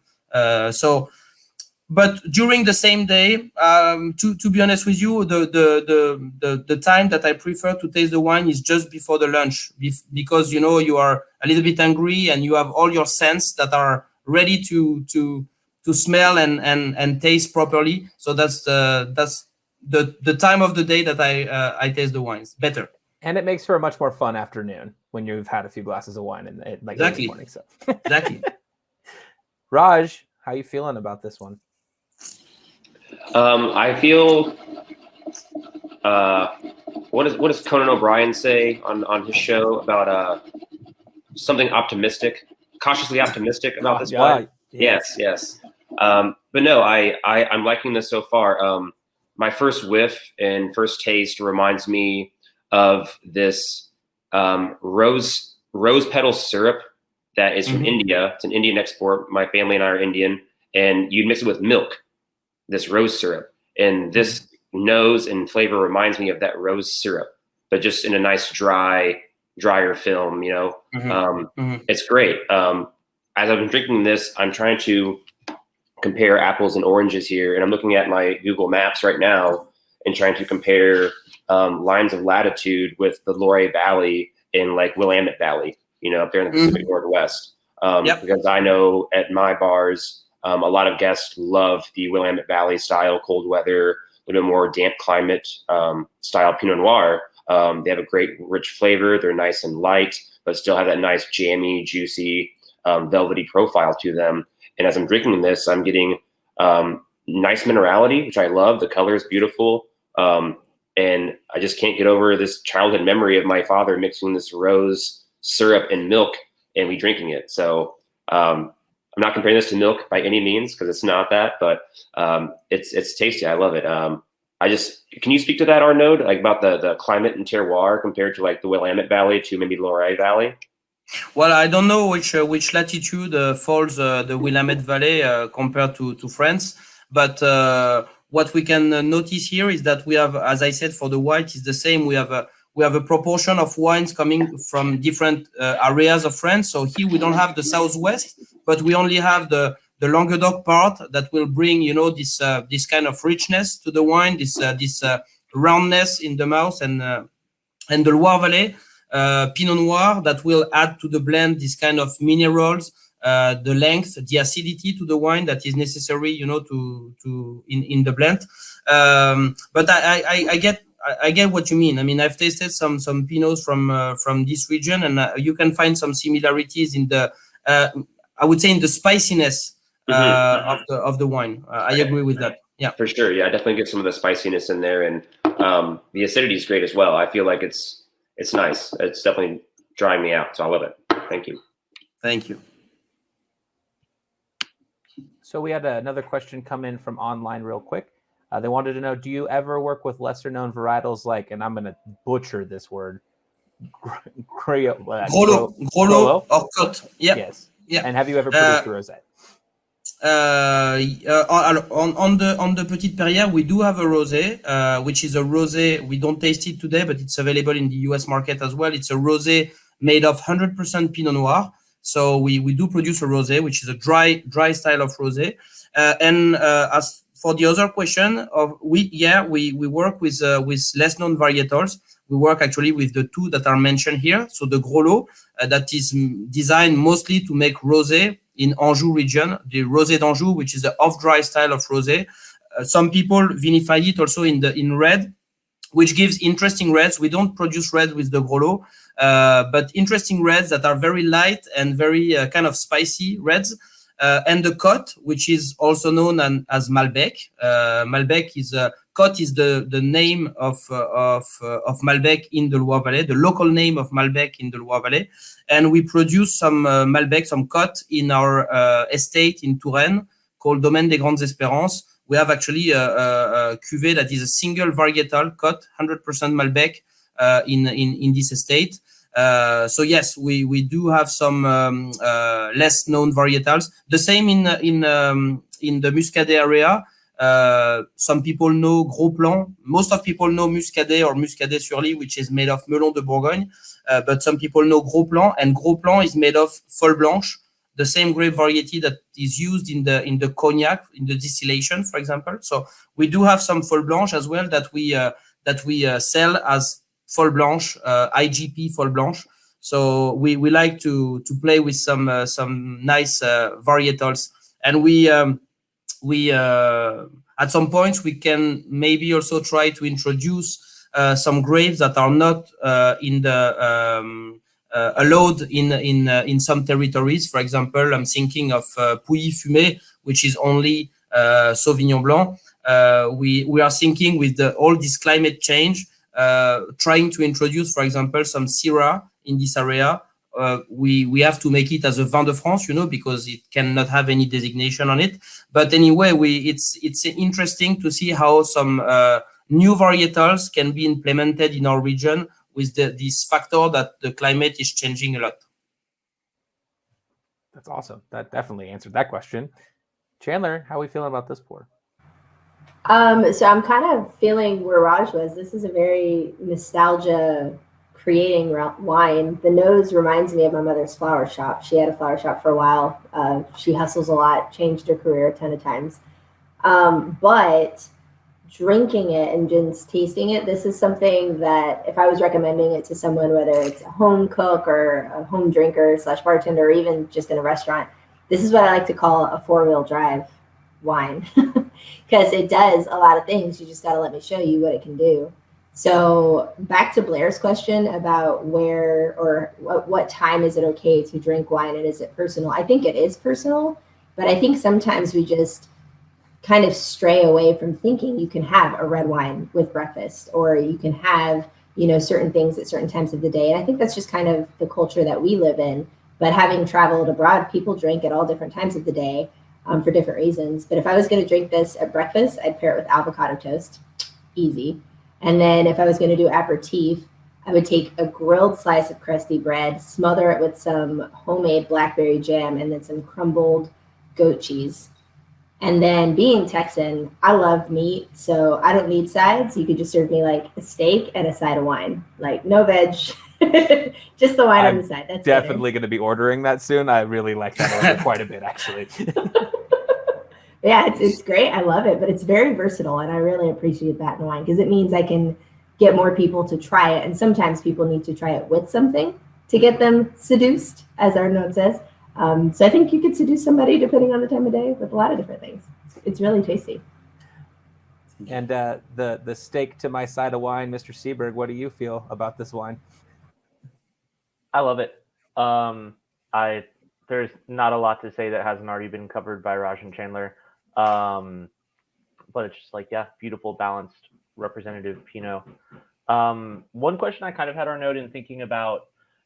But during the same day, to be honest with you, the time that I prefer to taste the wine is just before the lunch, because, you know, you are a little bit hungry and you have all your senses that are ready to smell and taste properly. So that's the time of the day that I taste the wines better. And it makes for a much more fun afternoon when you've had a few glasses of wine in like exactly. early morning. So Exactly. Raj, how you feeling about this one? I feel what does Conan O'Brien say on his show about something optimistic, cautiously optimistic about this wine? Yes. But no, I'm liking this so far. My first whiff and first taste reminds me of this rose petal syrup that is from India. It's an Indian export. My family and I are Indian, and you mix it with milk, this rose syrup, and this nose and flavor reminds me of that rose syrup, but just in a nice drier film, you know. It's great. As I've been drinking this, I'm trying to compare apples and oranges here, and I'm looking at my Google Maps right now and trying to compare lines of latitude with the Loire Valley in like Willamette Valley, you know, up there in the Pacific Northwest. Because I know at my bars, a lot of guests love the Willamette Valley style, cold weather, a little bit more damp climate style Pinot Noir. They have a great rich flavor. They're nice and light, but still have that nice jammy, juicy, velvety profile to them. And as I'm drinking this, I'm getting nice minerality, which I love. The color is beautiful. And I just can't get over this childhood memory of my father mixing this rose syrup and milk and we drinking it. So I'm not comparing this to milk by any means, because it's not that, but it's tasty. I love it. Can you speak to that, Arnaud, like about the climate and terroir compared to like the Willamette Valley to maybe Loire Valley? Well, I don't know which latitude falls the Willamette Valley compared to France, but what we can notice here is that we have, as I said, for the white is the same. We have a proportion of wines coming from different areas of France. So here we don't have the southwest, but we only have the Languedoc part that will bring, this kind of richness to the wine, this roundness in the mouth, and the Loire Valley. Pinot Noir that will add to the blend this kind of minerals, the length, the acidity to the wine that is necessary, to in the blend. But I get what you mean. I mean, I've tasted some Pinots from this region, and you can find some similarities in the, I would say, in the spiciness of the wine. I agree with that. Yeah, for sure. Yeah, I definitely get some of the spiciness in there, and the acidity is great as well. I feel like it's nice. It's definitely drying me out, so I love it. Thank you. Thank you. So we had another question come in from online real quick. They wanted to know, do you ever work with lesser known varietals like, and I'm going to butcher this word, Grolot or Cote. Yeah. Yes. Yeah. And have you ever produced a rosé? On the Petite Perrière, we do have a rosé, which is a rosé. We don't taste it today, but it's available in the US market as well. It's a rosé made of 100% Pinot Noir. So we do produce a rosé, which is a dry style of rosé. And as for the other question, we work with less known varietals. We work actually with the two that are mentioned here. So the Grolot, that is designed mostly to make rosé in Anjou region, the Rosé d'Anjou, which is the off-dry style of rosé. Some people vinify it also in red, which gives interesting reds. We don't produce red with the Grolot, but interesting reds that are very light and very kind of spicy reds. And the Cote, which is also known as Malbec. Malbec is Cote is the name of Malbec in the Loire Valley, the local name of Malbec in the Loire Valley. And we produce some Malbec, some Cote in our estate in Touraine called Domaine des Grandes Espérances. We have actually a cuvée that is a single varietal Cote, 100% Malbec in this estate. So yes, we do have some less known varietals. The same in the Muscadet area. Some people know Gros Plan. Most of people know Muscadet or Muscadet sur Lie, which is made of melon de Bourgogne. But some people know Gros Plan, and Gros Plan is made of Folle Blanche, the same grape variety that is used in the cognac, in the distillation, for example. So we do have some Folle Blanche as well that we sell as Folle Blanche, IGP Folle Blanche. So we like to play with some nice varietals, and we at some points we can maybe also try to introduce some grapes that are not allowed in some territories. For example, I'm thinking of Pouilly Fumé, which is only Sauvignon Blanc. We are thinking with all this climate change, trying to introduce, for example, some Syrah in this area. We have to make it as a vin de France, because it cannot have any designation on it. But anyway, it's interesting to see how some new varietals can be implemented in our region with this factor that the climate is changing a lot. That's awesome. That definitely answered that question. Chandler, how are we feeling about this pour? So I'm kind of feeling where Raj was. This is a very nostalgia creating wine. The nose reminds me of my mother's flower shop. She had a flower shop for a while. She hustles a lot, changed her career a ton of times. But drinking it and just tasting it, this is something that if I was recommending it to someone, whether it's a home cook or a home drinker / bartender, or even just in a restaurant, this is what I like to call a 4-wheel drive wine, because it does a lot of things. You just got to let me show you what it can do. So back to Blair's question about where or what time is it okay to drink wine, and is it personal? I think it is personal, but I think sometimes we just kind of stray away from thinking you can have a red wine with breakfast, or you can have, certain things at certain times of the day. And I think that's just kind of the culture that we live in. But having traveled abroad, people drink at all different times of the day for different reasons. But if I was going to drink this at breakfast, I'd pair it with avocado toast. Easy. And then if I was going to do aperitif, I would take a grilled slice of crusty bread, smother it with some homemade blackberry jam, and then some crumbled goat cheese. And then being Texan, I love meat, so I don't need sides. You could just serve me like a steak and a side of wine, like no veg, just the wine on the side. That's definitely going to be ordering that soon. I really like that order quite a bit, actually. Yeah, it's great. I love it, but it's very versatile, and I really appreciate that in wine because it means I can get more people to try it. And sometimes people need to try it with something to get them seduced, as our note says. So I think you could seduce somebody depending on the time of day with a lot of different things. It's really tasty. And the steak to my side of wine, Mr. Seberg, what do you feel about this wine? I love it. There's not a lot to say that hasn't already been covered by Raj and Chandler. But it's just like, yeah, beautiful, balanced, representative Pinot. One question I kind of had our note in thinking about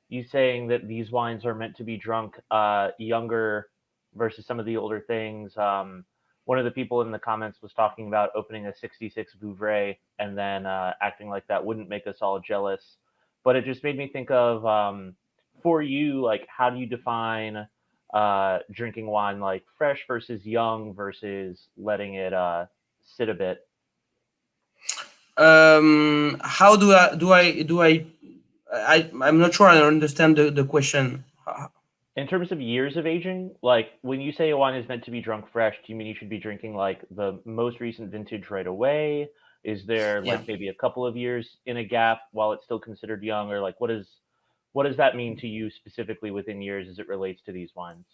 you saying that these wines are meant to be drunk younger versus some of the older things. One of the people in the comments was talking about opening a 66 Vouvray and then acting like that wouldn't make us all jealous. But it just made me think of, for you, like, how do you define drinking wine like fresh versus young versus letting it sit a bit? How I'm not sure I understand the question. In terms of years of aging, like when you say a wine is meant to be drunk fresh, do you mean you should be drinking like the most recent vintage right away? Is there like maybe a couple of years in a gap while it's still considered young, or like what does that mean to you specifically within years as it relates to these wines?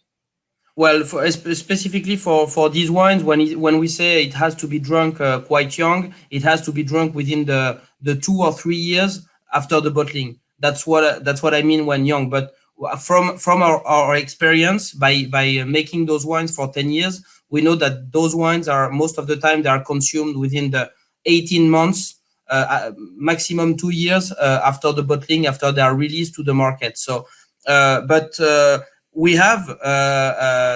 Well, specifically for these wines, when we say it has to be drunk quite young, it has to be drunk within the 2 or 3 years after the bottling. That's what I mean when young. But from our experience, by making those wines for 10 years, we know that those wines are most of the time they are consumed within the 18 months, maximum 2 years after the bottling, after they are released to the market. So, we have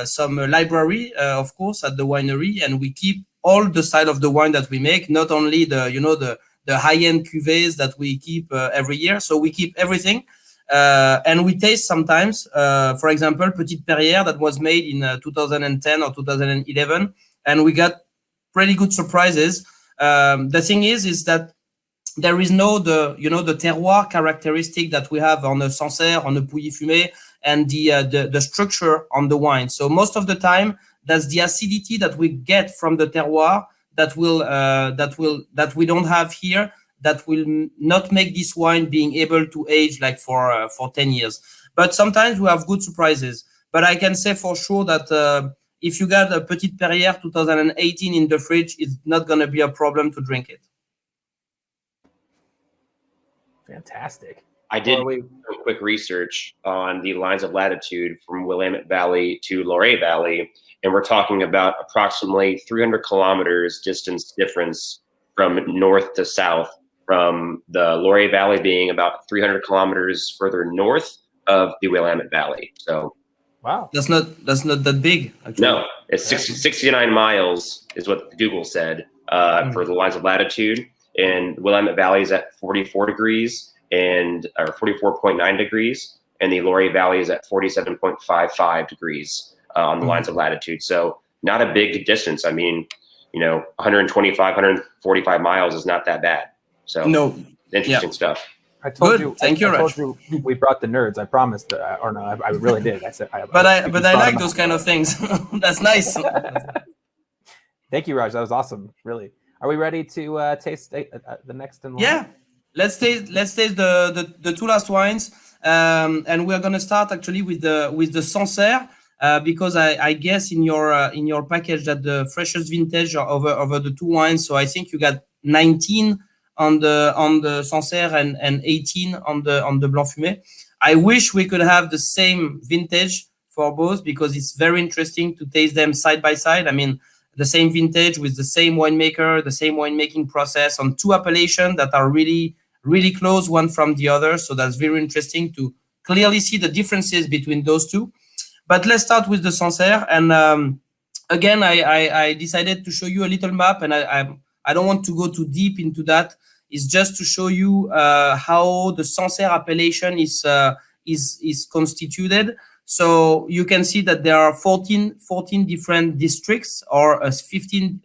some library, of course, at the winery, and we keep all the style of the wine that we make, not only the high-end cuvées that we keep every year. So we keep everything, and we taste sometimes. For example, Petite Perrière that was made in 2010 or 2011, and we got pretty good surprises. The thing is that there is no the terroir characteristic that we have on the Sancerre, on the Pouilly Fumé, and the structure on the wine. So most of the time, that's the acidity that we get from the terroir that we don't have here, that will not make this wine being able to age like for 10 years. But sometimes we have good surprises. But I can say for sure that if you got a Petite Perrière 2018 in the fridge, it's not going to be a problem to drink it. Fantastic. I did some quick research on the lines of latitude from Willamette Valley to Loire Valley, and we're talking about approximately 300 kilometers distance difference from north to south, from the Loire Valley being about 300 kilometers further north of the Willamette Valley. So, wow, that's not that big, actually. No, it's 69 miles is what Google said for the lines of latitude, and Willamette Valley is at 44 degrees. Or 44.9 degrees, and the Loire Valley is at 47.55 degrees on the lines of latitude. So not a big distance. I mean, 125, 145 miles is not that bad. So interesting stuff. I told you. Thank you, Raj. Told you we brought the nerds. I promised. Or no, I really did. I said. But I like those kind of things. That's nice. Thank you, Raj. That was awesome. Really. Are we ready to taste the next in line? Yeah. Let's taste the two last wines, and we're gonna start actually with the Sancerre, because I guess in your package that the freshest vintage are over the two wines. So I think you got 19 on the Sancerre and 18 on the Blanc Fumé. I wish we could have the same vintage for both, because it's very interesting to taste them side by side. I mean, the same vintage with the same winemaker, the same winemaking process on two appellations that are really, really close one from the other. So that's very interesting to clearly see the differences between those two. But let's start with the Sancerre. And again, I decided to show you a little map, and I don't want to go too deep into that. is just to show you how the Sancerre appellation is constituted. So you can see that there are 14 different districts, or 14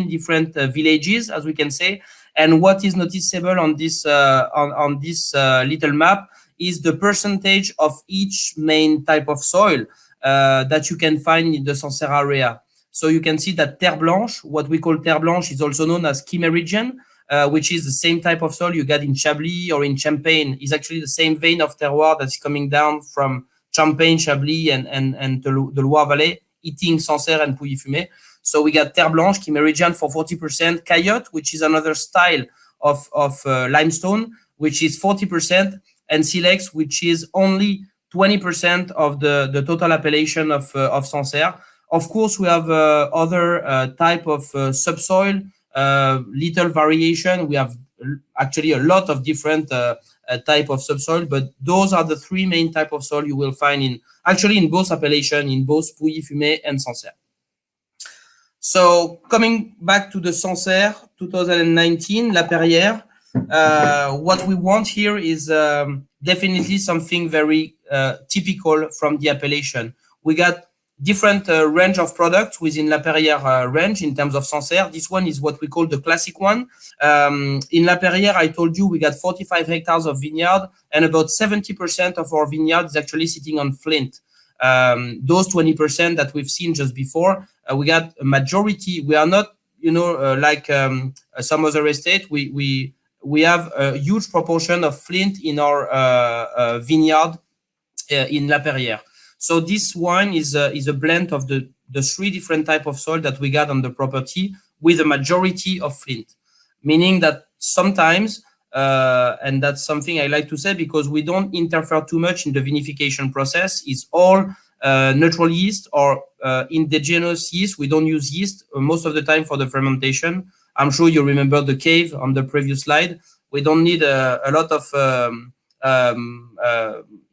different villages, as we can say. And what is noticeable on this little map is the percentage of each main type of soil that you can find in the Sancerre area. So you can see that Terre Blanche, what we call Terre Blanche, is also known as Kimmeridgian, which is the same type of soil you get in Chablis or in Champagne. Is actually the same vein of terroir that's coming down from Champagne, Chablis, and the Loire Valley, eating Sancerre and Pouilly-Fumé. So we got Terre Blanche, Kimmeridgian for 40%, Caillotte, which is another style of limestone, which is 40%, and Silex, which is only 20% of the total appellation of Sancerre. Of course, we have other type of subsoil, little variation. We have actually a lot of different type of subsoil, but those are the three main type of soil you will find in both appellation, in both Pouilly-Fumé and Sancerre. So coming back to the Sancerre 2019, La Perrière, what we want here is definitely something very typical from the appellation. We got different range of products within La Perrière range in terms of Sancerre. This one is what we call the classic one. In La Perrière, I told you we got 45 hectares of vineyard, and about 70% of our vineyard is actually sitting on flint. Those 20% that we've seen just before, we got a majority. We are not, like some other estate. We have a huge proportion of flint in our vineyard in La Perrière. So this wine is a blend of the three different type of soil that we got on the property, with a majority of flint, meaning that sometimes, and that's something I like to say because we don't interfere too much in the vinification process. It's all natural yeast or indigenous yeast. We don't use yeast most of the time for the fermentation. I'm sure you remember the cave on the previous slide. We don't need a lot of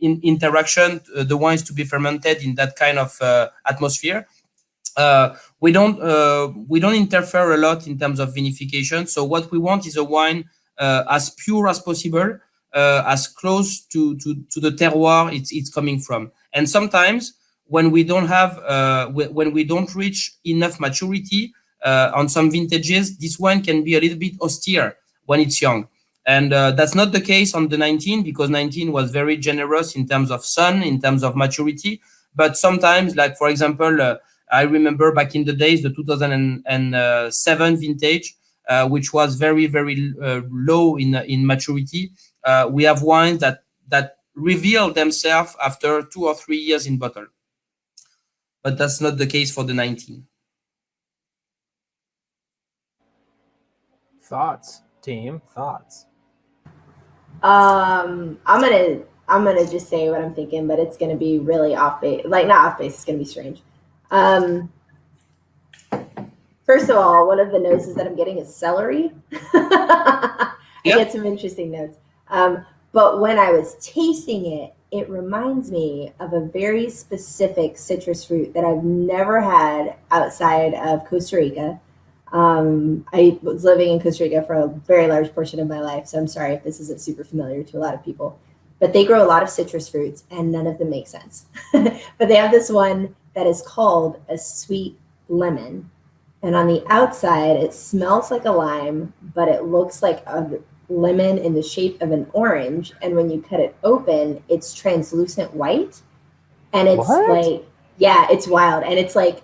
interaction, the wines to be fermented in that kind of atmosphere. We don't interfere a lot in terms of vinification. So what we want is a wine as pure as possible, as close to the terroir it's coming from. And sometimes when we don't have when we don't reach enough maturity on some vintages, this wine can be a little bit austere when it's young. And that's not the case on the 19, because 19 was very generous in terms of sun, in terms of maturity. But sometimes, like for example, I remember back in the days, the 2007 vintage, which was very, very low in maturity. We have wines that reveal themselves after 2 or 3 years in bottle. But that's not the case for the 19. Thoughts, team? Thoughts? I'm gonna just say what I'm thinking, but it's gonna be really off base. Like not off base. It's gonna be strange. First of all, one of the notes that I'm getting is celery. I get some interesting notes. But when I was tasting it, it reminds me of a very specific citrus fruit that I've never had outside of Costa Rica. I was living in Costa Rica for a very large portion of my life, so I'm sorry if this isn't super familiar to a lot of people. But they grow a lot of citrus fruits, and none of them make sense. But they have this one that is called a sweet lemon. And on the outside, it smells like a lime, but it looks like a lemon in the shape of an orange. And when you cut it open, it's translucent white. And it's like, yeah, it's wild. And it's like,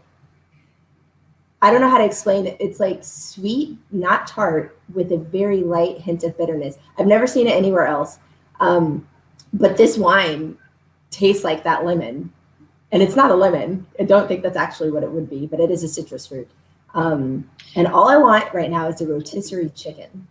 I don't know how to explain it. It's like sweet, not tart, with a very light hint of bitterness. I've never seen it anywhere else. But this wine tastes like that lemon. And it's not a lemon. I don't think that's actually what it would be, but it is a citrus fruit. And all I want right now is a rotisserie chicken.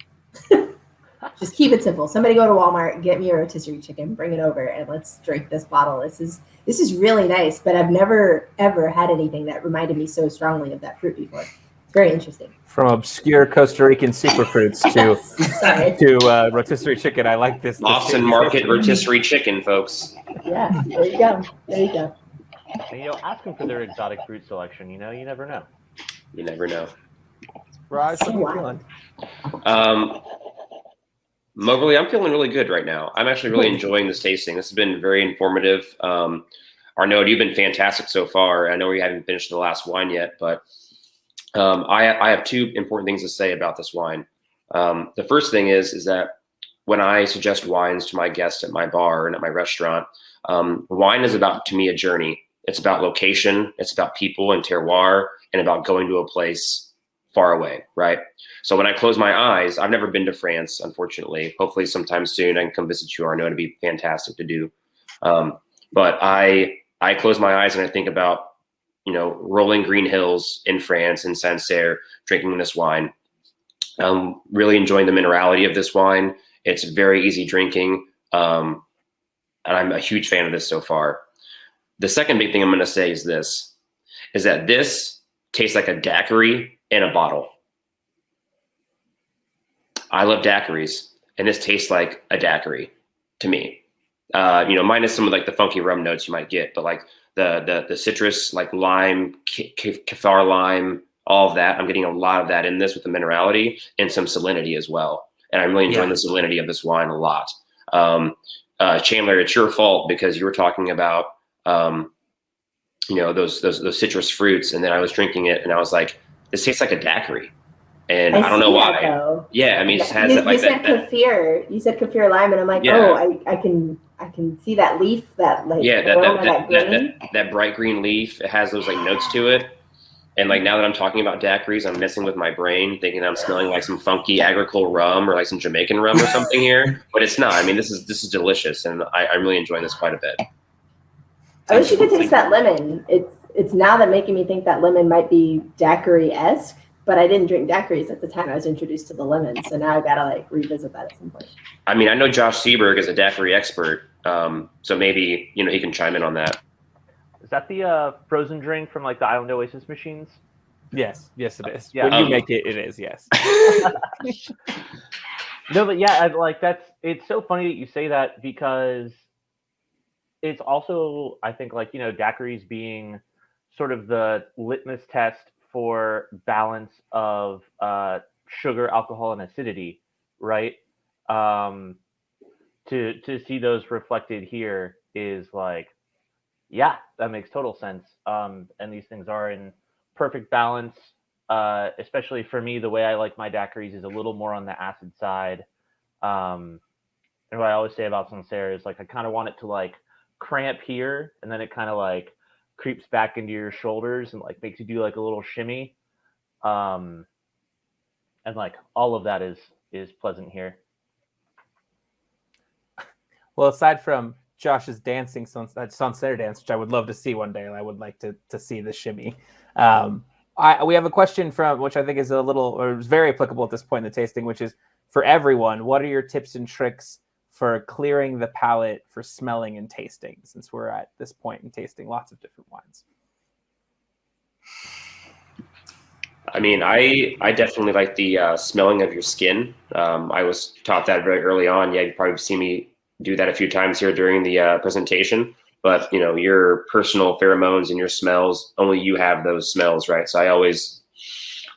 Just keep it simple. Somebody go to Walmart, get me a rotisserie chicken, bring it over, and let's drink this bottle. This is really nice, but I've never ever had anything that reminded me so strongly of that fruit before. It's very interesting. From obscure Costa Rican superfruits to rotisserie chicken, I like this. Austin Market rotisserie chicken, folks. Yeah, there you go. There you go. And, ask them for their exotic fruit selection. You never know. You never know. Raj, what are you feeling? Moberly, I'm feeling really good right now. I'm actually really enjoying this tasting. This has been very informative. Arnaud, you've been fantastic so far. I know we haven't finished the last wine yet, but I have two important things to say about this wine. The first thing is that when I suggest wines to my guests at my bar and at my restaurant, wine is about, to me, a journey. It's about location, it's about people and terroir, and about going to a place far away, right? So when I close my eyes, I've never been to France, unfortunately. Hopefully sometime soon I can come visit you, Arnaud. It'd be fantastic to do. But I close my eyes and I think about, rolling green hills in France, in Sancerre, drinking this wine. I'm really enjoying the minerality of this wine. It's very easy drinking. And I'm a huge fan of this so far. The second big thing I'm going to say is that this tastes like a daiquiri in a bottle. I love daiquiris, and this tastes like a daiquiri to me. Minus some of like the funky rum notes you might get, but like the citrus, like lime, kaffir lime, all of that. I'm getting a lot of that in this with the minerality and some salinity as well. And I'm really enjoying the salinity of this wine a lot. Chandler, it's your fault because you were talking about those citrus fruits, and then I was drinking it and I was like, this tastes like a daiquiri. And I don't know why. Though. Yeah, I mean, it just has that, like, you said kaffir. You said kaffir lime, and I'm like, I can see that leaf, that like aroma, that green. That bright green leaf. It has those like notes to it. And like now that I'm talking about daiquiris, I'm messing with my brain, thinking I'm smelling like some funky agricole rum or like some Jamaican rum or something here. But it's not. I mean, this is delicious, and I'm really enjoying this quite a bit. I wish you could taste that lemon. It's now that making me think that lemon might be daiquiri-esque. But I didn't drink daiquiris at the time I was introduced to the lemon, so now I've got to like revisit that at some point. I mean, I know Josh Seberg is a daiquiri expert, so maybe he can chime in on that. Is that the frozen drink from like the Island Oasis machines? Yes, it is. Yeah. When you make it, it is. Yes. No, but yeah, it's so funny that you say that because it's also, I think, like, daiquiris being sort of the litmus test for balance of sugar, alcohol, and acidity, right? To see those reflected here is like, yeah, that makes total sense. And these things are in perfect balance. Especially for me, the way I like my daiquiris is a little more on the acid side. And what I always say about Sancerre is like I kind of want it to like cramp here, and then it kind of like creeps back into your shoulders and like makes you do like a little shimmy. And like all of that is pleasant here. Well, aside from Josh's dancing Sancerre dance, which I would love to see one day, and I would like to see the shimmy. We have a question from, which I think is is very applicable at this point in the tasting, which is for everyone. What are your tips and tricks for clearing the palate for smelling and tasting, since we're at this point in tasting lots of different wines? I mean, I definitely like the smelling of your skin. I was taught that very early on. Yeah, you've probably seen me do that a few times here during the presentation. But, your personal pheromones and your smells, only you have those smells, right? So I always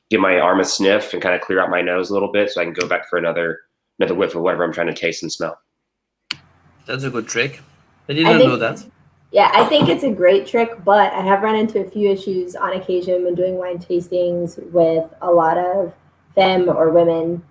give my arm a sniff and kind of clear out my nose a little bit so I can go back for another whiff of whatever I'm trying to taste and smell. That's a good trick. I didn't know that. Yeah, I think it's a great trick, but I have run into a few issues on occasion when doing wine tastings with a lot of femme or women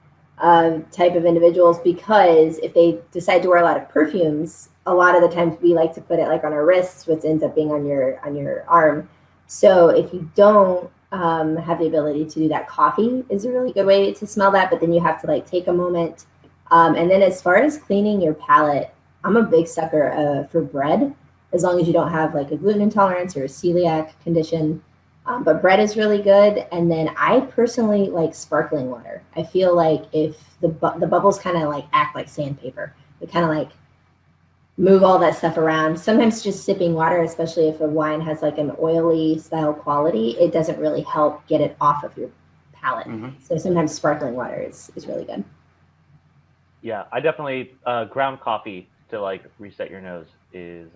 type of individuals, because if they decide to wear a lot of perfumes, a lot of the times we like to put it like on our wrists, which ends up being on your arm. So if you don't have the ability to do that, coffee is a really good way to smell that, but then you have to like take a moment. And then as far as cleaning your palate, I'm a big sucker for bread, as long as you don't have like a gluten intolerance or a celiac condition. But bread is really good. And then I personally like sparkling water. I feel like if the bubbles kind of like act like sandpaper, they kind of like move all that stuff around. Sometimes just sipping water, especially if a wine has like an oily style quality, it doesn't really help get it off of your palate. Mm-hmm. So sometimes sparkling water is really good. Yeah, I definitely ground coffee to like reset your nose is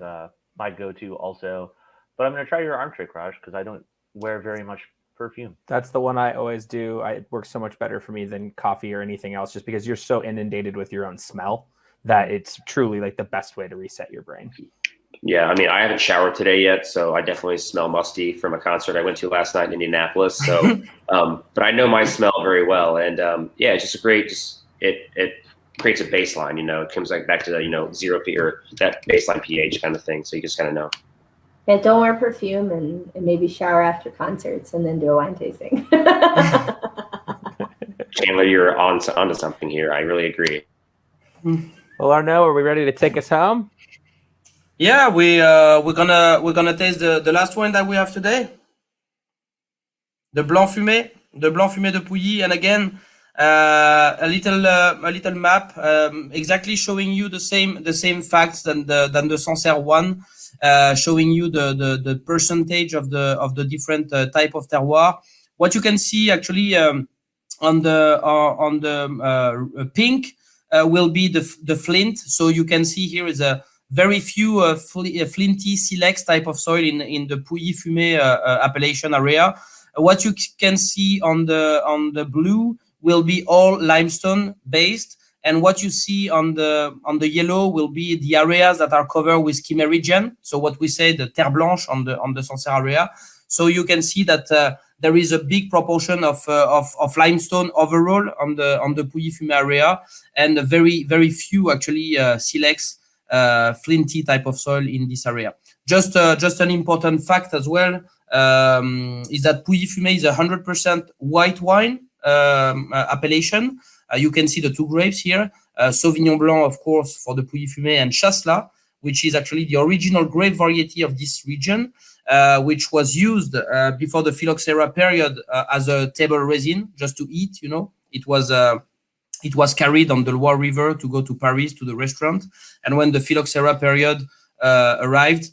my go-to also. But I'm going to try your arm trick, Raj, because I don't wear very much perfume. That's the one I always do. It works so much better for me than coffee or anything else, just because you're so inundated with your own smell that it's truly like the best way to reset your brain. Yeah, I mean, I haven't showered today yet, so I definitely smell musty from a concert I went to last night in Indianapolis. So, but I know my smell very well, and yeah, it's just a great. It creates a baseline. It comes back to the 0 p or that baseline pH kind of thing. So you just kind of know. Yeah, don't wear perfume and maybe shower after concerts and then do a wine tasting. Chandler, you're onto something here. I really agree. Well, Arnaud, are we ready to take us home? Yeah, we're gonna taste the last wine that we have today, the Blanc Fumé de Pouilly, and again a little map exactly showing you the same facts than the Sancerre one, showing you the percentage of the different type of terroir. What you can see actually on the pink will be the flint. So you can see here is a very few flinty silex type of soil in the Pouilly Fumé appellation area. What you can see on the blue will be all limestone based, and what you see on the yellow will be the areas that are covered with chimerigen. So what we say the terre blanche on the Sancerre area. So you can see that there is a big proportion of limestone overall on the Pouilly Fumé area, and very few actually silex. Flinty type of soil in this area. Just an important fact as well is that Pouilly Fumé is 100% white wine appellation. You can see the two grapes here, Sauvignon Blanc, of course, for the Pouilly Fumé, and Chasselas, which is actually the original grape variety of this region, which was used before the phylloxera period as a table resin, just to eat. It was carried on the Loire River to go to Paris to the restaurant. And when the phylloxera period arrived,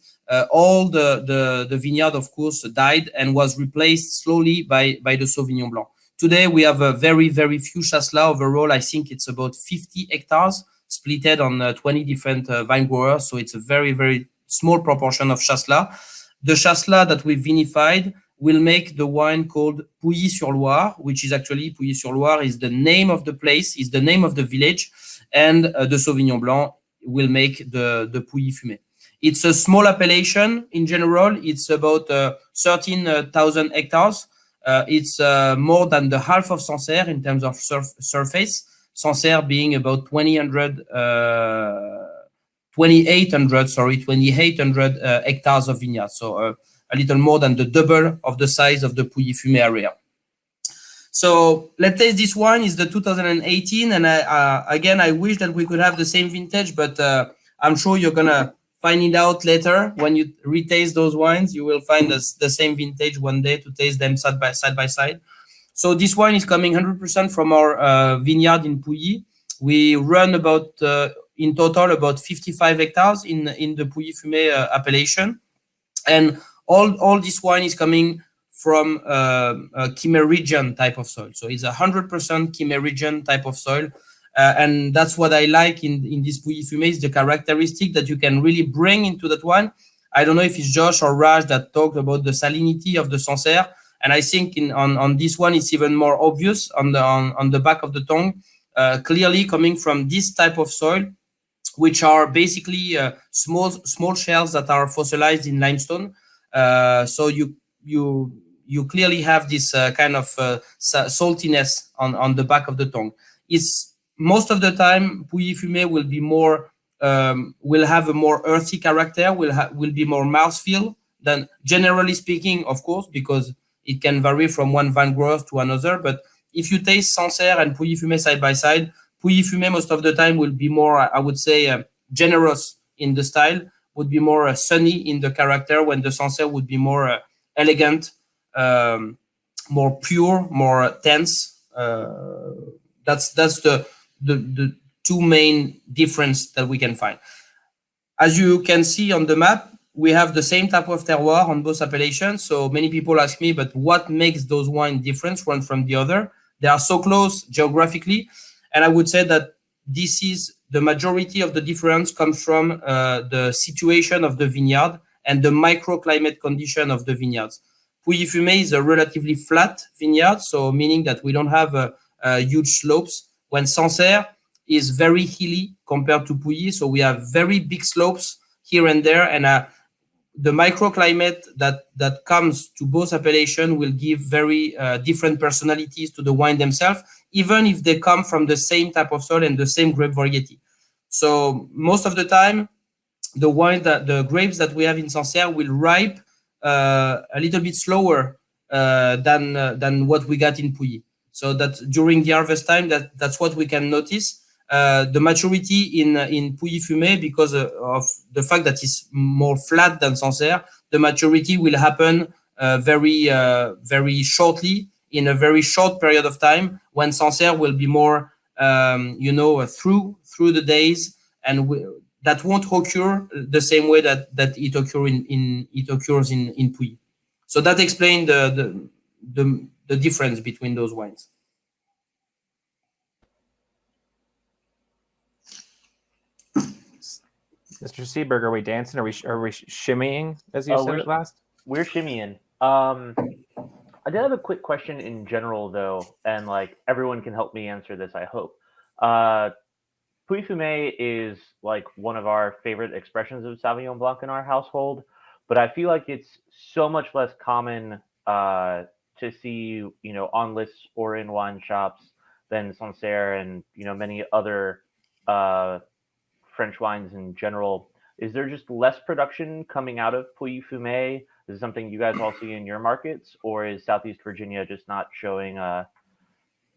all the vineyard, of course, died and was replaced slowly by the Sauvignon Blanc. Today, we have a very few Chasselas. Overall, I think it's about 50 hectares splitted on 20 different vine growers. So it's a very small proportion of Chasselas. The Chasselas that we vinified will make the wine called Pouilly-sur-Loire, which is actually Pouilly-sur-Loire is the name of the place, is the name of the village, and the Sauvignon Blanc will make the Pouilly Fumé. It's a small appellation in general. It's about 13,000 hectares. It's more than the half of Sancerre in terms of surface. Sancerre being about 2,800 hectares of vineyards. So a little more than the double of the size of the Pouilly Fumé area. So let's taste this wine. It's the 2018, and I wish that we could have the same vintage, but I'm sure you're gonna find it out later when you retaste those wines. You will find the same vintage one day to taste them side by side. So this wine is coming 100% from our vineyard in Pouilly. We run about in total about 55 hectares in the Pouilly Fumé appellation, and all this wine is coming from a chimerigen type of soil. So it's 100% chimerigen type of soil. And that's what I like in this Pouilly Fumé, is the characteristic that you can really bring into that wine. I don't know if it's Josh or Raj that talked about the salinity of the Sancerre. And I think on this one, it's even more obvious on the back of the tongue, clearly coming from this type of soil, which are basically small shells that are fossilized in limestone. So you clearly have this kind of saltiness on the back of the tongue. It's most of the time Pouilly Fumé will be more will have a more earthy character, will be more mouthfeel than, generally speaking, of course, because it can vary from one vine grower to another. But if you taste Sancerre and Pouilly Fumé side by side, Pouilly Fumé most of the time will be more, I would say, generous in the style, would be more sunny in the character, when the Sancerre would be more elegant, more pure, more tense. That's the two main difference that we can find. As you can see on the map, we have the same type of terroir on both appellations. So many people ask me, but what makes those wines different one from the other? They are so close geographically. And I would say that this is the majority of the difference comes from the situation of the vineyard and the microclimate condition of the vineyards. Pouilly-Fumé is a relatively flat vineyard, so meaning that we don't have huge slopes, when Sancerre is very hilly compared to Pouilly, so we have very big slopes here and there, and the microclimate that comes to both appellations will give very different personalities to the wine themselves, even if they come from the same type of soil and the same grape variety. So most of the time, the grapes that we have in Sancerre will ripe a little bit slower than what we got in Pouilly. So that during the harvest time, that's what we can notice. The maturity in Pouilly-Fumé, because of the fact that it's more flat than Sancerre, the maturity will happen very shortly, in a very short period of time, when Sancerre will be more, through the days, and that won't occur the same way that it occurs in Pouilly. So that explains the difference between those wines. Mr. Seberg, are we dancing? Are we shimmying, as you said last? We're shimmying. I did have a quick question in general, though, and like everyone can help me answer this, I hope. Pouilly-Fumé is like one of our favorite expressions of Sauvignon Blanc in our household, but I feel like it's so much less common to see, on lists or in wine shops than Sancerre and, many other French wines in general. Is there just less production coming out of Pouilly-Fumé? Is it something you guys all see in your markets, or is Southeast Virginia just not showing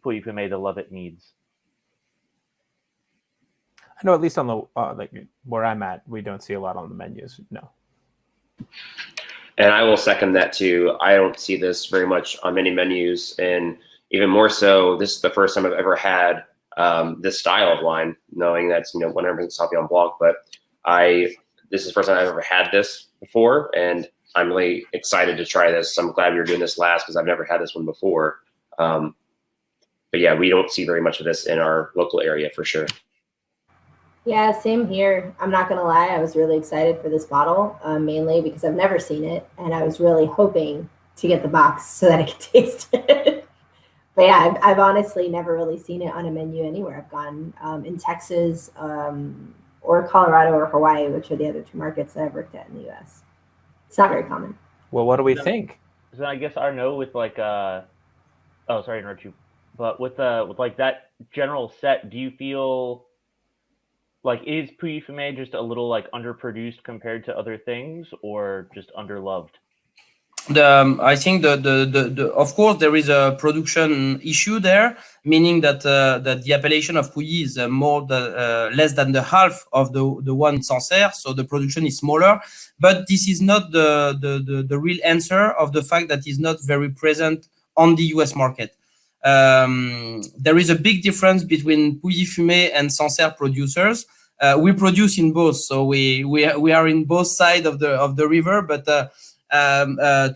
Pouilly-Fumé the love it needs? I know, at least on the where I'm at, we don't see a lot on the menus. No. And I will second that too. I don't see this very much on many menus, and even more so, this is the first time I've ever had this style of wine, knowing that's 100% Sauvignon Blanc. But this is the first time I've ever had this before, and I'm really excited to try this. I'm glad we were doing this last because I've never had this one before. But yeah, we don't see very much of this in our local area for sure. Yeah, same here. I'm not going to lie. I was really excited for this bottle, mainly because I've never seen it. And I was really hoping to get the box so that I could taste it. But yeah, I've honestly never really seen it on a menu anywhere. I've gone in Texas or Colorado or Hawaii, which are the other two markets that I've worked at in the U.S. It's not very common. Well, what do we think? So I guess Arnaud, with like sorry to interrupt you, but with like that general set, do you feel like, is Pouilly-Fumé just a little like underproduced compared to other things, or just underloved? I think of course there is a production issue there, meaning that the appellation of Pouilly is less than the half of the one in Sancerre, so the production is smaller. But this is not the real answer of the fact that it's not very present on the US market. There is a big difference between Pouilly-Fumé and Sancerre producers. We produce in both, so we are in both sides of the river. But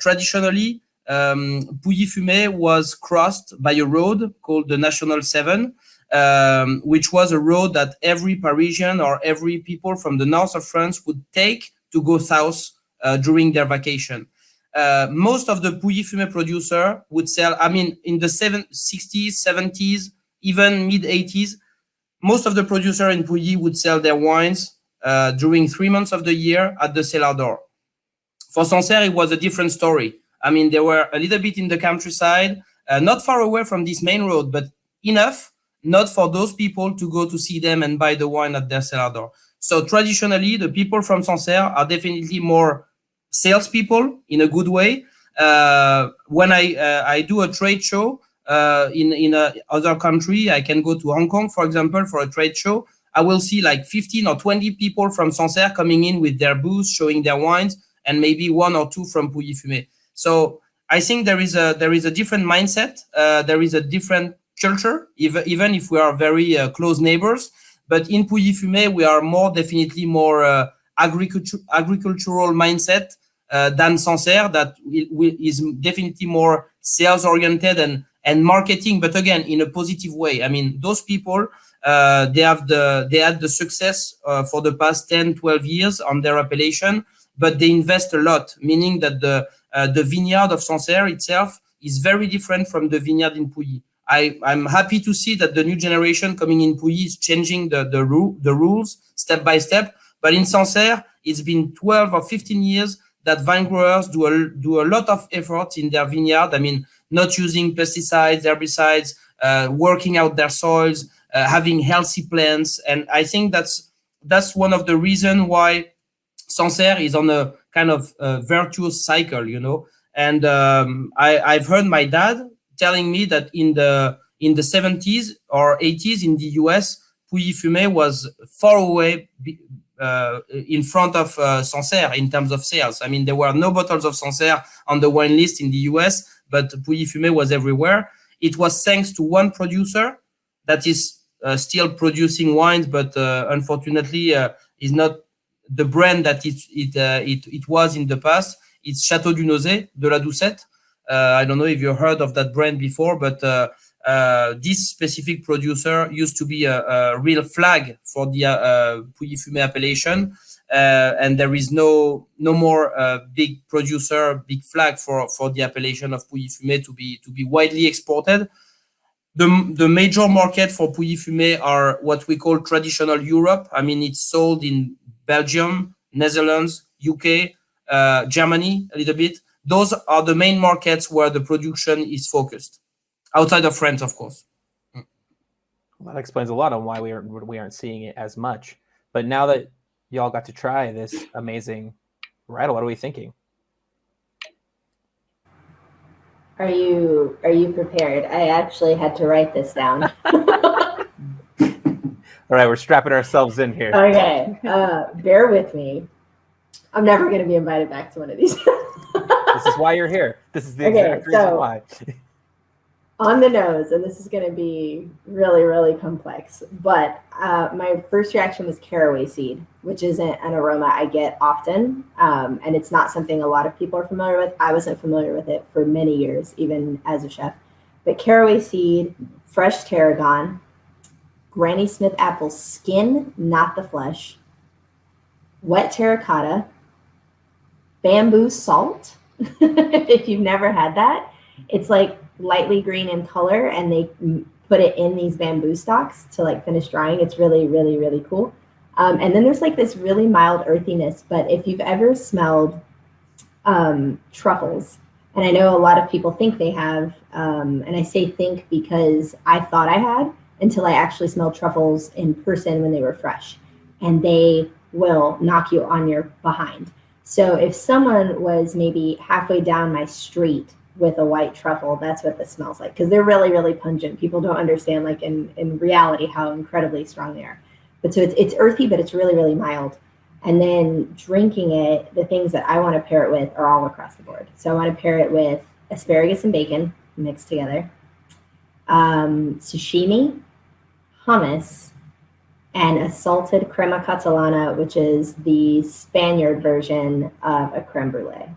traditionally, Pouilly-Fumé was crossed by a road called the National 7, which was a road that every Parisian or every people from the north of France would take to go south during their vacation. Most of the Pouilly-Fumé producer would sell, in the 60s, 70s, even mid-80s, most of the producer in Pouilly would sell their wines during 3 months of the year at the cellar door. For Sancerre, it was a different story. They were a little bit in the countryside, not far away from this main road, but enough not for those people to go to see them and buy the wine at their cellar door. So traditionally, the people from Sancerre are definitely more salespeople in a good way. When I do a trade show in other country, I can go to Hong Kong, for example, for a trade show. I will see like 15 or 20 people from Sancerre coming in with their booths, showing their wines, and maybe 1 or 2 from Pouilly-Fumé. So I think there is a different mindset. There is a different culture, even if we are very close neighbors. But in Pouilly-Fumé, we are definitely more agricultural mindset than Sancerre, that is definitely more sales oriented and marketing, but again in a positive way. Those people they had the success for the past 10-12 years on their appellation but they invest a lot, meaning that the vineyard of Sancerre itself is very different from the vineyard in Pouilly. I'm happy to see that the new generation coming in Pouilly is changing the rules step by step. But in Sancerre, it's been 12 or 15 years that vine growers do a lot of effort in their vineyard. I mean, not using pesticides, herbicides, working out their soils, having healthy plants. And I think that's one of the reasons why Sancerre is on a kind of virtuous cycle, you know. And I've heard my dad telling me that in the 70s or 80s in the US, Pouilly-Fumé was far away in front of Sancerre in terms of sales. I mean, there were no bottles of Sancerre on the wine list in the US, but Pouilly-Fumé was everywhere. It was thanks to one producer that is still producing wines, but unfortunately is not the brand that it was in the past. It's Château du Nozay de la Doucette. I don't know if you heard of that brand before, but this specific producer used to be a real flag for the Pouilly-Fumé appellation, and there is no more big producer, big flag for the appellation of Pouilly-Fumé to be widely exported. The major market for Pouilly-Fumé are what we call traditional Europe. I mean, it's sold in Belgium, Netherlands, UK, Germany a little bit. Those are the main markets where the production is focused, outside of France, of course. Well, that explains a lot on why we aren't seeing it as much. But now that y'all got to try this amazing varietal, what are we thinking? Are you prepared? I actually had to write this down. All right, we're strapping ourselves in here. Okay, bear with me. I'm never going to be invited back to one of these. This is why you're here. This is the exact reason why. On the nose, and this is going to be really, really complex, but my first reaction was caraway seed, which isn't an aroma I get often, and it's not something a lot of people are familiar with. I wasn't familiar with it for many years, even as a chef. But caraway seed, fresh tarragon, Granny Smith apple skin, not the flesh, wet terracotta, bamboo salt. If you've never had that, it's like lightly green in color, and they put it in these bamboo stalks to like finish drying. It's really, really, really cool. And then there's like this really mild earthiness. But if you've ever smelled truffles, and I know a lot of people think they have, and I say think because I thought I had until I actually smelled truffles in person when they were fresh, and they will knock you on your behind. So if someone was maybe halfway down my street with a white truffle, that's what this smells like, because they're really, really pungent. People don't understand, like in reality, how incredibly strong they are. But so it's earthy, but it's really, really mild. And then drinking it, the things that I want to pair it with are all across the board. So I want to pair it with asparagus and bacon mixed together, sashimi, hummus, and a salted crema catalana, which is the Spaniard version of a creme brulee.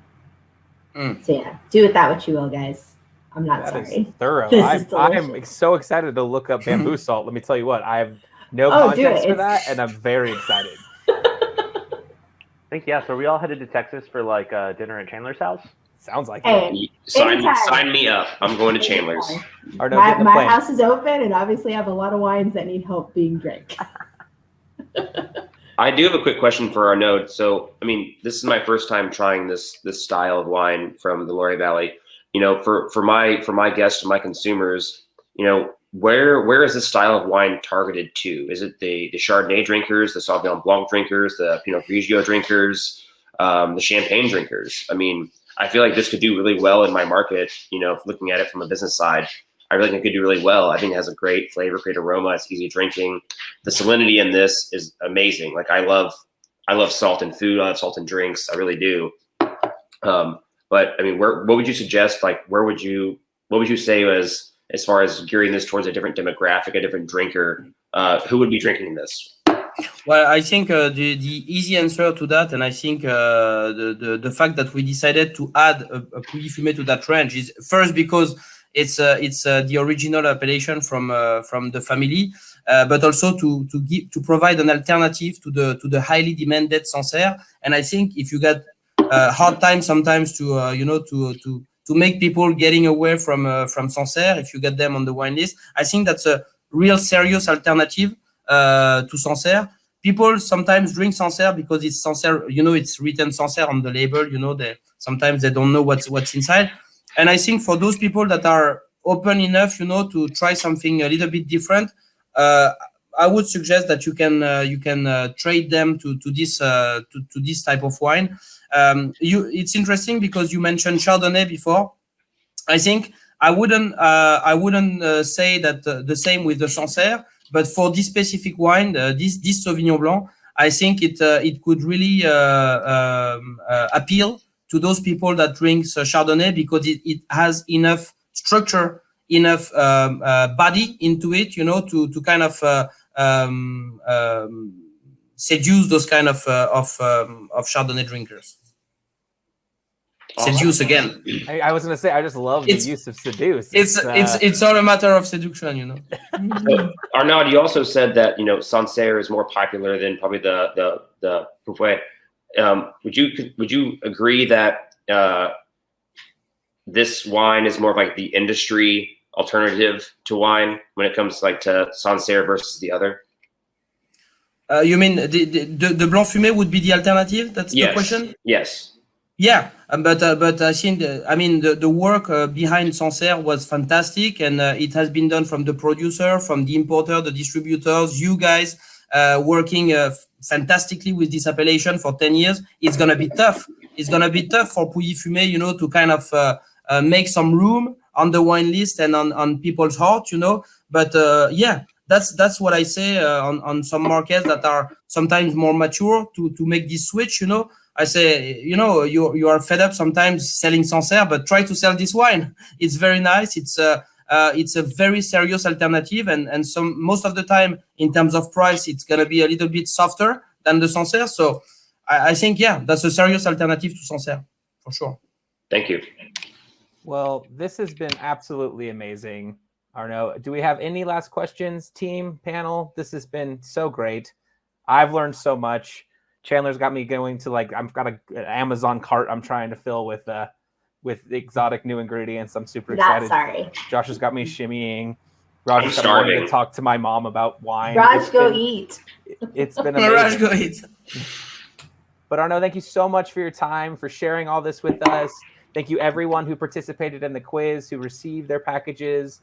So yeah, do with that what you will, guys. I'm not sorry. Is thorough. This is I'm so excited to look up bamboo salt. Let me tell you what, I have no context for that, and I'm very excited. I think, yeah, so we all headed to Texas for like dinner at Chandler's house. Sounds like Hey, it. Sign me up. I'm going to Chandler's. Or no, my house is open, and obviously I have a lot of wines that need help being drank. I do have a quick question for our node. So, I mean, this is my first time trying this style of wine from the Loire Valley. You know, for my guests and my consumers, you know, where is this style of wine targeted to? Is it the Chardonnay drinkers, the Sauvignon Blanc drinkers, the Pinot Grigio drinkers, the Champagne drinkers? I mean, I feel like this could do really well in my market. You know, looking at it from a business side, I really think it could do really well. I think it has a great flavor, great aroma. It's easy drinking. The salinity in this is amazing. Like I love salt in food. I love salt in drinks. I really do. But I mean, what would you suggest? Like, what would you say as far as gearing this towards a different demographic, a different drinker? Who would be drinking this? Well, I think the easy answer to that, and I think the fact that we decided to add a Pouilly-Fumé to that range is first because it's the original appellation from the family, but also to provide an alternative to the highly demanded Sancerre. And I think if you got hard time sometimes to to make people getting away from Sancerre if you get them on the wine list. I think that's a real serious alternative to Sancerre. People sometimes drink Sancerre because it's Sancerre, it's written Sancerre on the label. Sometimes they don't know what's inside. And I think for those people that are open enough, to try something a little bit different, I would suggest that you can trade them to this type of wine. It's interesting because you mentioned Chardonnay before. I think I wouldn't say that the same with the Sancerre, but for this specific wine, this Sauvignon Blanc, I think it could really appeal to those people that drink Chardonnay because it has enough structure, enough body into it, to kind of seduce those kind of Chardonnay drinkers. Seduce again. I was going to say, I just love the use of seduce. It's all a matter of seduction, So, Arnaud, you also said that Sancerre is more popular than probably the Pouvet. Would you agree that this wine is more of like the industry alternative to wine when it comes like to Sancerre versus the other? You mean the Blanc Fumé would be the alternative? That's the question? Yes. Yeah, but I think the work behind Sancerre was fantastic, and it has been done from the producer, from the importer, the distributors, you guys working fantastically with this appellation for 10 years. It's gonna be tough. It's gonna be tough for Pouilly Fumé, to kind of make some room on the wine list and on people's heart, But yeah, that's what I say on some markets that are sometimes more mature to make this switch, I say, you are fed up sometimes selling Sancerre, but try to sell this wine. It's very nice. It's a very serious alternative, and most of the time, in terms of price, it's gonna be a little bit softer than the Sancerre. So I think, that's a serious alternative to Sancerre for sure. Thank you. Well, this has been absolutely amazing, Arnaud. Do we have any last questions, team, panel? This has been so great. I've learned so much. Chandler's got me going to I've got an Amazon cart I'm trying to fill with exotic new ingredients. I'm super excited. Sorry. Josh has got me shimmying. Raj has got me to talk to my mom about wine. Raj, eat. It's been amazing. Raj, go eat. But Arnaud, thank you so much for your time, for sharing all this with us. Thank you everyone who participated in the quiz, who received their packages.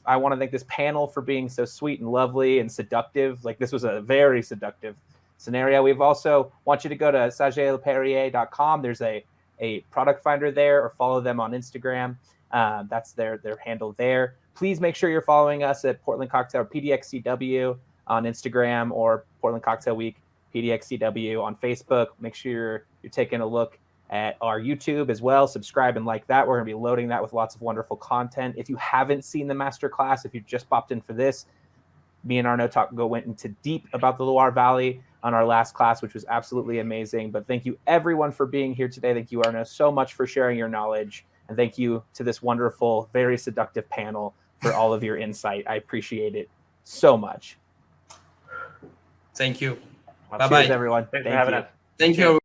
I want to thank this panel for being so sweet and lovely and seductive. This was a very seductive scenario. We've also want you to go to sancerreperrier.com. There's a product finder there, or follow them on Instagram. That's their handle there. Please make sure you're following us at Portland Cocktail PDXCW on Instagram, or Portland Cocktail Week PDXCW on Facebook. Make sure you're taking a look at our YouTube as well. Subscribe and like that. We're going to be loading that with lots of wonderful content. If you haven't seen the masterclass, if you just popped in for this, me and Arnaud went into deep about the Loire Valley on our last class, which was absolutely amazing. But thank you everyone for being here today. Thank you, Arnaud, so much for sharing your knowledge. And thank you to this wonderful, very seductive panel for all of your insight. I appreciate it so much. Thank you. Bye-bye, everyone. Thanks for having us. Thank you.